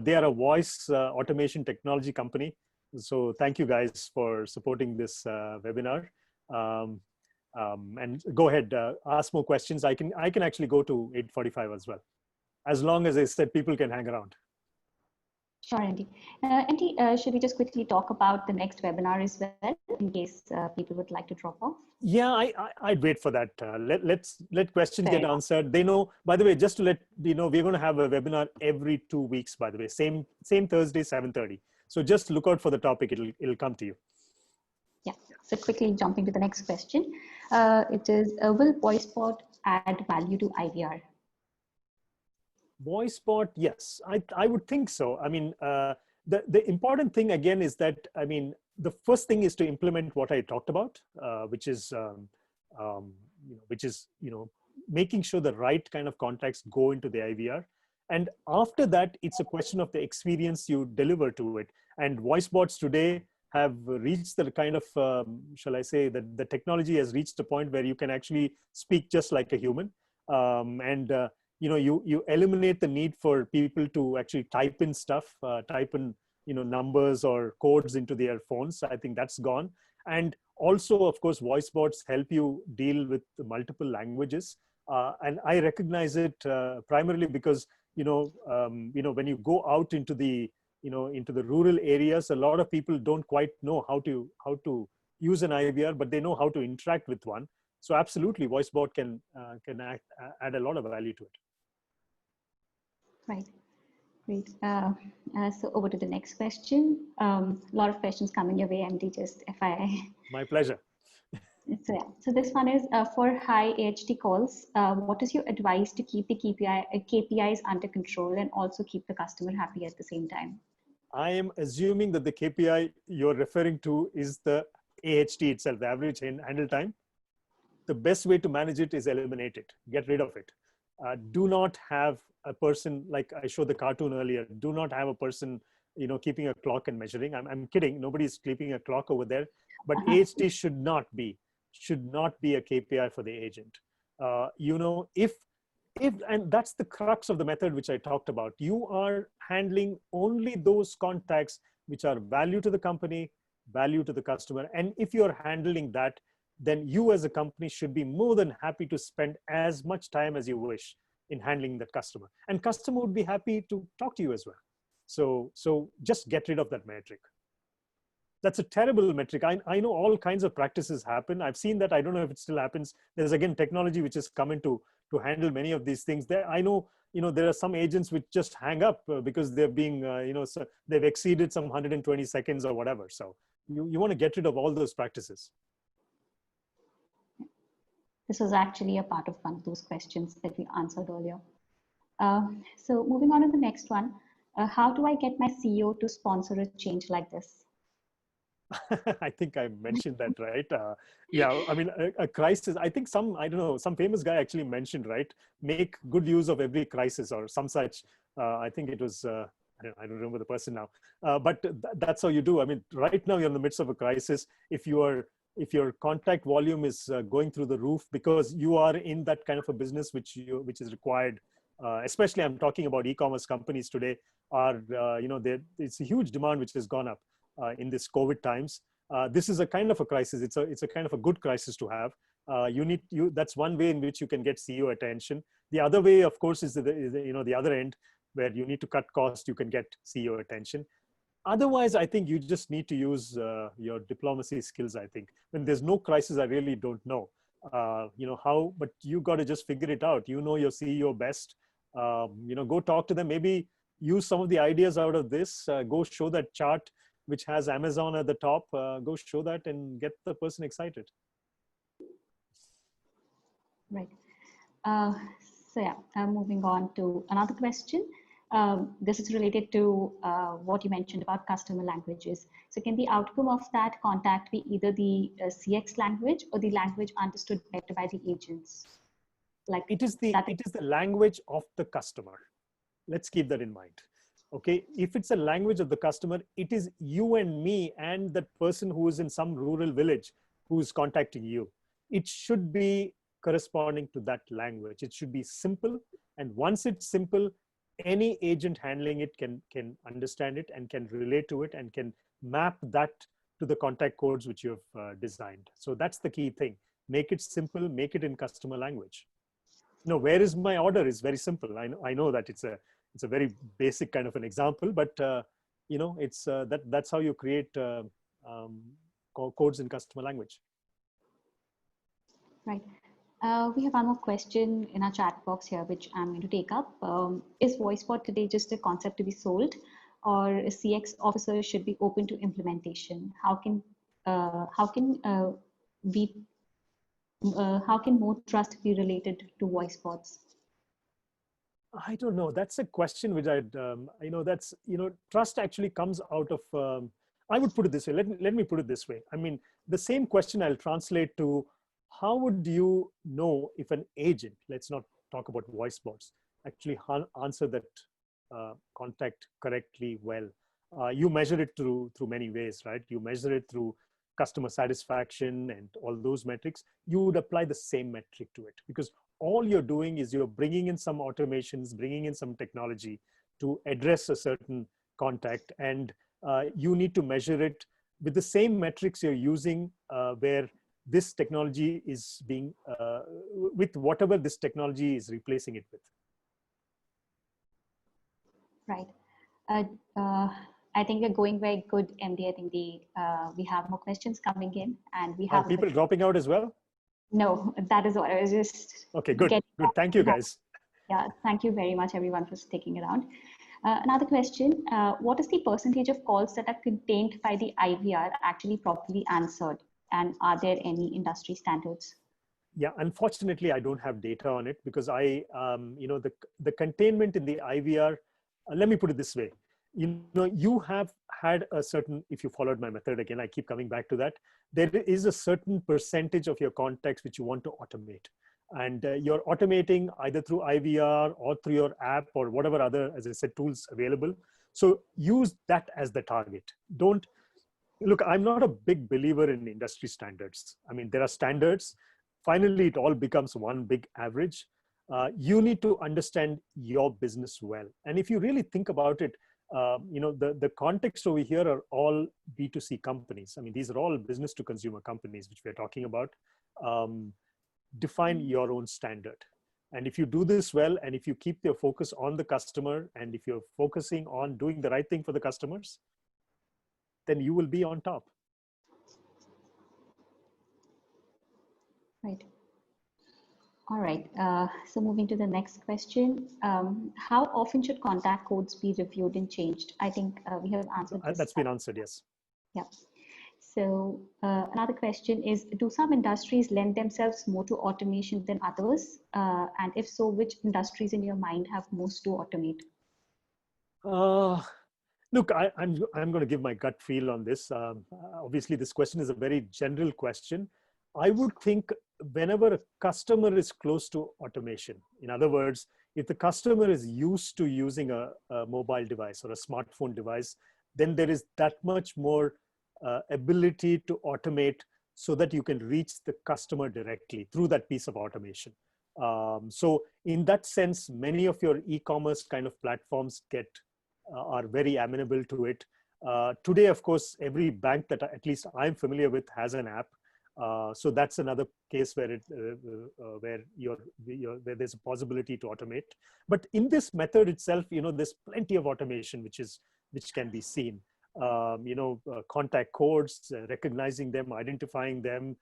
They are a voice automation technology company. So thank you guys for supporting this webinar. And go ahead, ask more questions. I can actually go to 8:45 as well, as long as I said people can hang around. Sure, Andy. Andy, should we just quickly talk about the next webinar as well, in case people would like to drop off? Yeah, I'd wait for that. Let questions get answered. They know, by the way, just to let you know, we're going to have a webinar every 2 weeks, by the way, same Thursday, 7:30. So just look out for the topic. It'll come to you. Yeah, so quickly jumping to the next question. It is, will VoiceBot add value to IVR? VoiceBot, yes, I would think so. I mean, the important thing again is that, I mean, the first thing is to implement what I talked about, which is making sure the right kind of contacts go into the IVR. And after that, it's a question of the experience you deliver to it. And VoiceBots today have reached the kind of, shall I say, that the technology has reached a point where you can actually speak just like a human. You eliminate the need for people to actually type in stuff, type in numbers or codes into their phones. I think that's gone. And also, of course, VoiceBots help you deal with multiple languages. And I recognize it primarily because when you go out into the rural areas, a lot of people don't quite know how to use an IVR, but they know how to interact with one. So absolutely, VoiceBot can add a lot of value to it. Right. Great. So over to the next question. A lot of questions coming your way, MD, just FYI. My pleasure. So, yeah. So this one is for high AHT calls. What is your advice to keep the KPIs under control and also keep the customer happy at the same time? I am assuming that the KPI you're referring to is the AHT itself, the average handle time. The best way to manage it is eliminate it, get rid of it. Do not have a person, like I showed the cartoon earlier, do not have a person, keeping a clock and measuring. I'm kidding. Nobody's keeping a clock over there, but AHT should not be a KPI for the agent. If and that's the crux of the method which I talked about. You are handling only those contacts which are value to the company, value to the customer. And if you're handling that, then you as a company should be more than happy to spend as much time as you wish in handling that customer. And customer would be happy to talk to you as well. So just get rid of that metric. That's a terrible metric. I know all kinds of practices happen. I've seen that. I don't know if it still happens. There's again technology which has come in to handle many of these things. I know, there are some agents which just hang up because they're being, so they've exceeded some 120 seconds or whatever. So you want to get rid of all those practices. This was actually a part of one of those questions that we answered earlier. So moving on to the next one. How do I get my CEO to sponsor a change like this? I think I mentioned that, right? Yeah, I mean, a crisis, I think I don't know, some famous guy actually mentioned, right? Make good use of every crisis or some such. I think it was, I don't remember the person now, but that's how you do. I mean, right now you're in the midst of a crisis. If your contact volume is going through the roof because you are in that kind of a business which is required, especially I'm talking about e-commerce companies today, are, it's a huge demand which has gone up. In this COVID times, this is a kind of a crisis. It's a kind of a good crisis to have. That's one way in which you can get CEO attention. The other way, of course, is the other end where you need to cut costs. You can get CEO attention. Otherwise, I think you just need to use your diplomacy skills. I think when there's no crisis, I really don't know, how, but you got to just figure it out. You know your CEO best. Go talk to them. Maybe use some of the ideas out of this. Go show that chart which has Amazon at the top, go show that and get the person excited. Right. So yeah, moving on to another question. This is related to what you mentioned about customer languages. So can the outcome of that contact be either the CX language or the language understood better by the agents? Like it is the language of the customer. Let's keep that in mind. Okay, if it's a language of the customer, it is you and me and that person who is in some rural village who's contacting you. It should be corresponding to that language. It should be simple. And once it's simple, any agent handling it can understand it and can relate to it and can map that to the contact codes which you have designed. So that's the key thing. Make it simple, make it in customer language. Where is my order is very simple. I know that it's a very basic kind of an example, but it's that's how you create codes in customer language. Right. We have one more question in our chat box here, which I'm going to take up. Is VoiceBot today just a concept to be sold, or a CX officer should be open to implementation? How can more trust be related to VoiceBots? I don't know. That's a question which trust actually comes out of, I would put it this way. Let me put it this way. I mean, the same question I'll translate to, how would you know if an agent, let's not talk about voice bots, actually answer that contact correctly well? You measure it through many ways, right? You measure it through customer satisfaction and all those metrics. You would apply the same metric to it, because all you're doing is you're bringing in some automations, bringing in some technology to address a certain contact, and you need to measure it with the same metrics you're using where this technology is being, with whatever this technology is replacing it with. Right. I think we're going very good, MD. I think we have more questions coming in, and we have people dropping out as well. No, that is what I was just. Okay, good. Thank you, guys. Yeah, thank you very much, everyone, for sticking around. Another question, what is the percentage of calls that are contained by the IVR actually properly answered? And are there any industry standards? Yeah, unfortunately, I don't have data on it because the containment in the IVR, let me put it this way. You have had a certain, if you followed my method, again, I keep coming back to that, there is a certain percentage of your contacts which you want to automate. And you're automating either through IVR or through your app or whatever other, as I said, tools available. So use that as the target. Don't, look, I'm not a big believer in industry standards. I mean, there are standards. Finally, it all becomes one big average. You need to understand your business well. And if you really think about it, the context over here are all B2C companies. I mean, these are all business to consumer companies, which we're talking about. Define your own standard. And if you do this well, and if you keep your focus on the customer, and if you're focusing on doing the right thing for the customers, then you will be on top. Right. All right. So moving to the next question, how often should contact codes be reviewed and changed? I think we have answered this. That's been answered, yes. Yeah. So another question is, do some industries lend themselves more to automation than others? And if so, which industries in your mind have most to automate? Look, I'm going to give my gut feel on this. Obviously, this question is a very general question. I would think whenever a customer is close to automation, in other words, if the customer is used to using a mobile device or a smartphone device, then there is that much more ability to automate so that you can reach the customer directly through that piece of automation. So in that sense, many of your e-commerce kind of platforms are very amenable to it. Today, of course, every bank that at least I'm familiar with has an app. So that's another case where where there's a possibility to automate. But in this method itself, there's plenty of automation which can be seen. Contact codes, recognizing them, identifying them,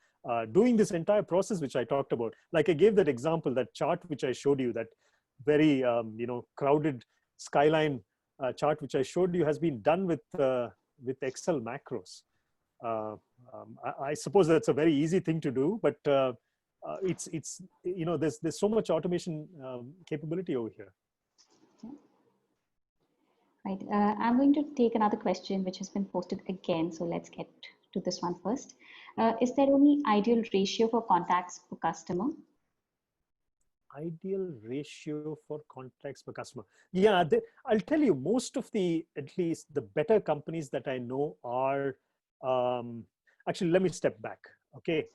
doing this entire process which I talked about. Like I gave that example, that chart which I showed you, that very crowded skyline chart which I showed you has been done with Excel macros. I suppose that's a very easy thing to do, but there's so much automation capability over here. Right. I'm going to take another question which has been posted again. So let's get to this one first. Is there any ideal ratio for contacts per customer? Ideal ratio for contacts per customer. Yeah, I'll tell you, most of at least the better companies that I know are, actually, let me step back. Okay.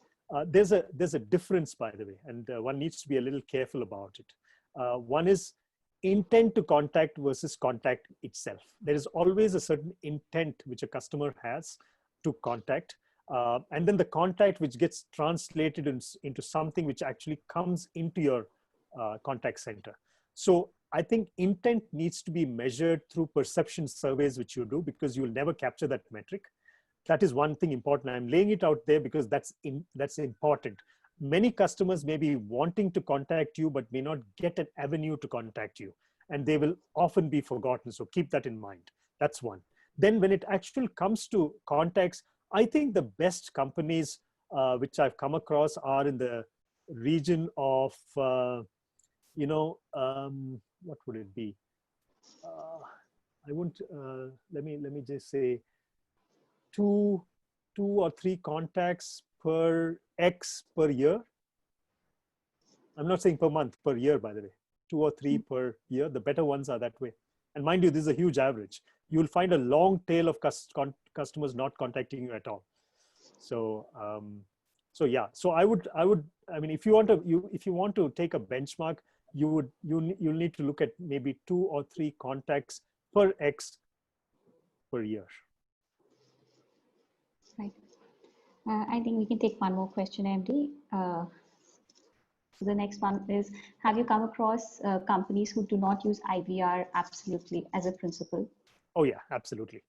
There's a difference, by the way, and one needs to be a little careful about it. One is intent to contact versus contact itself. There is always a certain intent which a customer has to contact. And then the contact which gets translated into something which actually comes into your contact center. So I think intent needs to be measured through perception surveys, which you do, because you'll never capture that metric. That is one thing important. I'm laying it out there because that's important. Many customers may be wanting to contact you, but may not get an avenue to contact you, and they will often be forgotten. So keep that in mind. That's one. Then when it actually comes to contacts, I think the best companies which I've come across are in the region of, what would it be? I won't, let me just say 2 or 3 contacts per X per year. I'm not saying per month, per year, by the way. 2 or 3 per year. The better ones are that way. And mind you, this is a huge average. You'll find a long tail of customers not contacting you at all. So, yeah. So I mean, if you want to take a benchmark, you'll need to look at maybe 2 or 3 contacts per X per year. Right. I think we can take one more question, MD. So the next one is, have you come across companies who do not use IVR absolutely as a principle? Oh yeah, absolutely.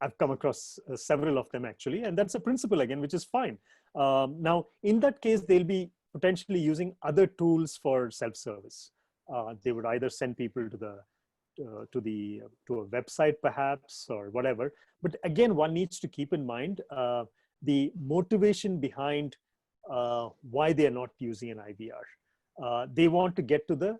I've come across several of them actually, and that's a principle again, which is fine. Now, in that case, they'll be potentially using other tools for self-service. They would either send people to to a website perhaps or whatever. But again, one needs to keep in mind the motivation behind why they are not using an IVR. They want to get to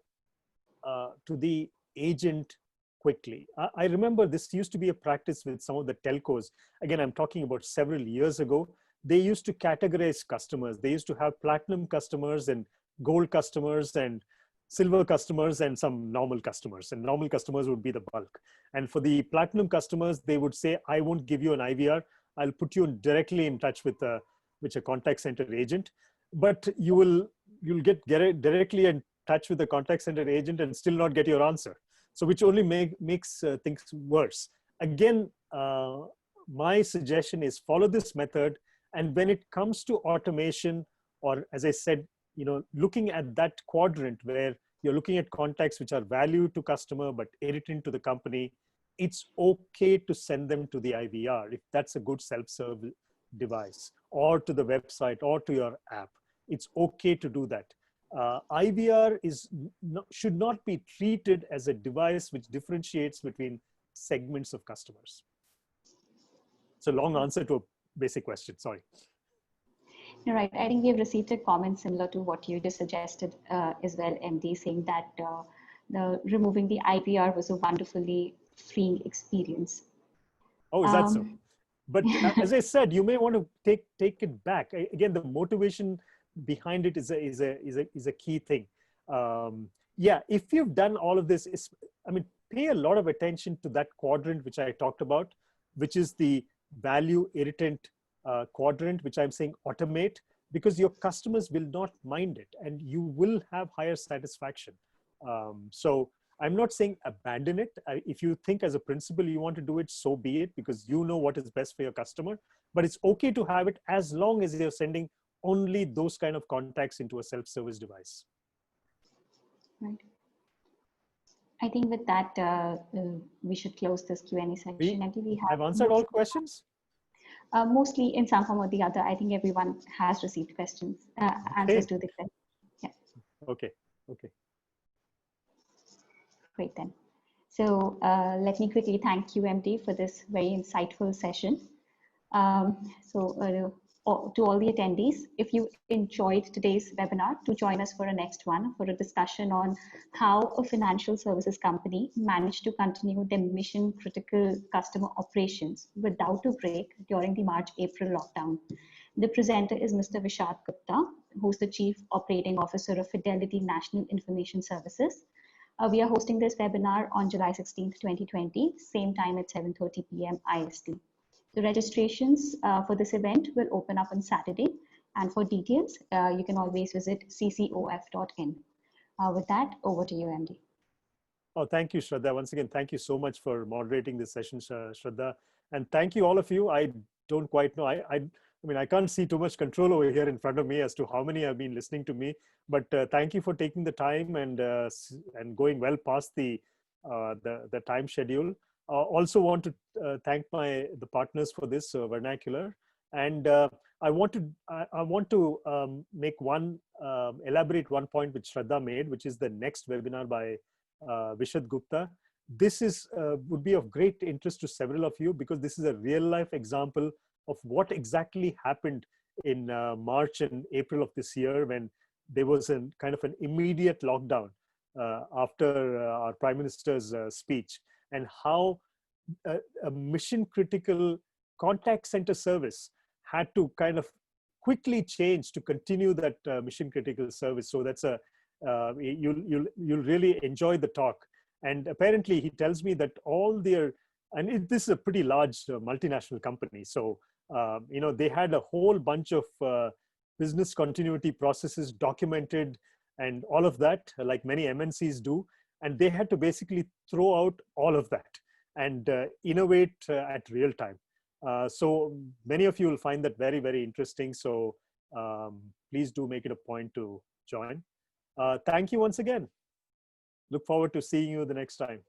the agent quickly. I remember this used to be a practice with some of the telcos. Again, I'm talking about several years ago. They used to categorize customers. They used to have platinum customers and gold customers and silver customers and some normal customers. And normal customers would be the bulk. And for the platinum customers, they would say, I won't give you an IVR. I'll put you directly in touch with a contact center agent. But you'll get directly in touch with the contact center agent and still not get your answer. So which only makes things worse. Again, my suggestion is follow this method. And when it comes to automation, or as I said, looking at that quadrant where you're looking at contacts which are value to customer but irritant to the company, it's okay to send them to the IVR if that's a good self-serve device, or to the website, or to your app. It's okay to do that. IVR should not be treated as a device which differentiates between segments of customers. It's a long answer to a basic question, sorry. You're right. I think we have received a comment similar to what you just suggested as well, MD, saying that removing the IVR was a wonderfully freeing experience. Oh, is that so? But as I said, you may want to take it back. Again, the motivation behind it is a key thing. Yeah, if you've done all of this, pay a lot of attention to that quadrant which I talked about, which is the value-irritant quadrant, which I'm saying automate, because your customers will not mind it and you will have higher satisfaction. So I'm not saying abandon it. If you think as a principle you want to do it, so be it, because you know what is best for your customer. But it's okay to have it as long as you're sending only those kind of contacts into a self-service device. Right. I think with that, we should close this Q&A section. I've answered all questions? Mostly in some form or the other. I think everyone has received questions, answers to the question. Yeah. Okay. Great then. So let me quickly thank you, MD, for this very insightful session. To all the attendees, if you enjoyed today's webinar, to join us for a next one for a discussion on how a financial services company managed to continue their mission critical customer operations without a break during the March-April lockdown. The presenter is Mr. Vishad Gupta, who's the Chief Operating Officer of Fidelity National Information Services. We are hosting this webinar on July 16th, 2020, same time at 7:30 p.m. IST. The registrations for this event will open up on Saturday. And for details, you can always visit ccof.in. With that, over to you, MD. Oh, thank you, Shraddha. Once again, thank you so much for moderating this session, Shraddha. And thank you, all of you. I don't quite know. I can't see too much control over here in front of me as to how many have been listening to me. But thank you for taking the time and going well past the time schedule. Also want to thank the partners for this, Vernacular. And I want to elaborate one point which Shraddha made, which is the next webinar by Vishad Gupta. This would be of great interest to several of you, because this is a real life example of what exactly happened in March and April of this year, when there was a kind of an immediate lockdown after our Prime Minister's speech, and how a mission critical contact center service had to kind of quickly change to continue that mission critical service. So that's you'll really enjoy the talk. And apparently he tells me that this is a pretty large multinational company. So, they had a whole bunch of business continuity processes documented and all of that, like many MNCs do. And they had to basically throw out all of that and innovate at real time. So many of you will find that very, very interesting. So please do make it a point to join. Thank you once again. Look forward to seeing you the next time.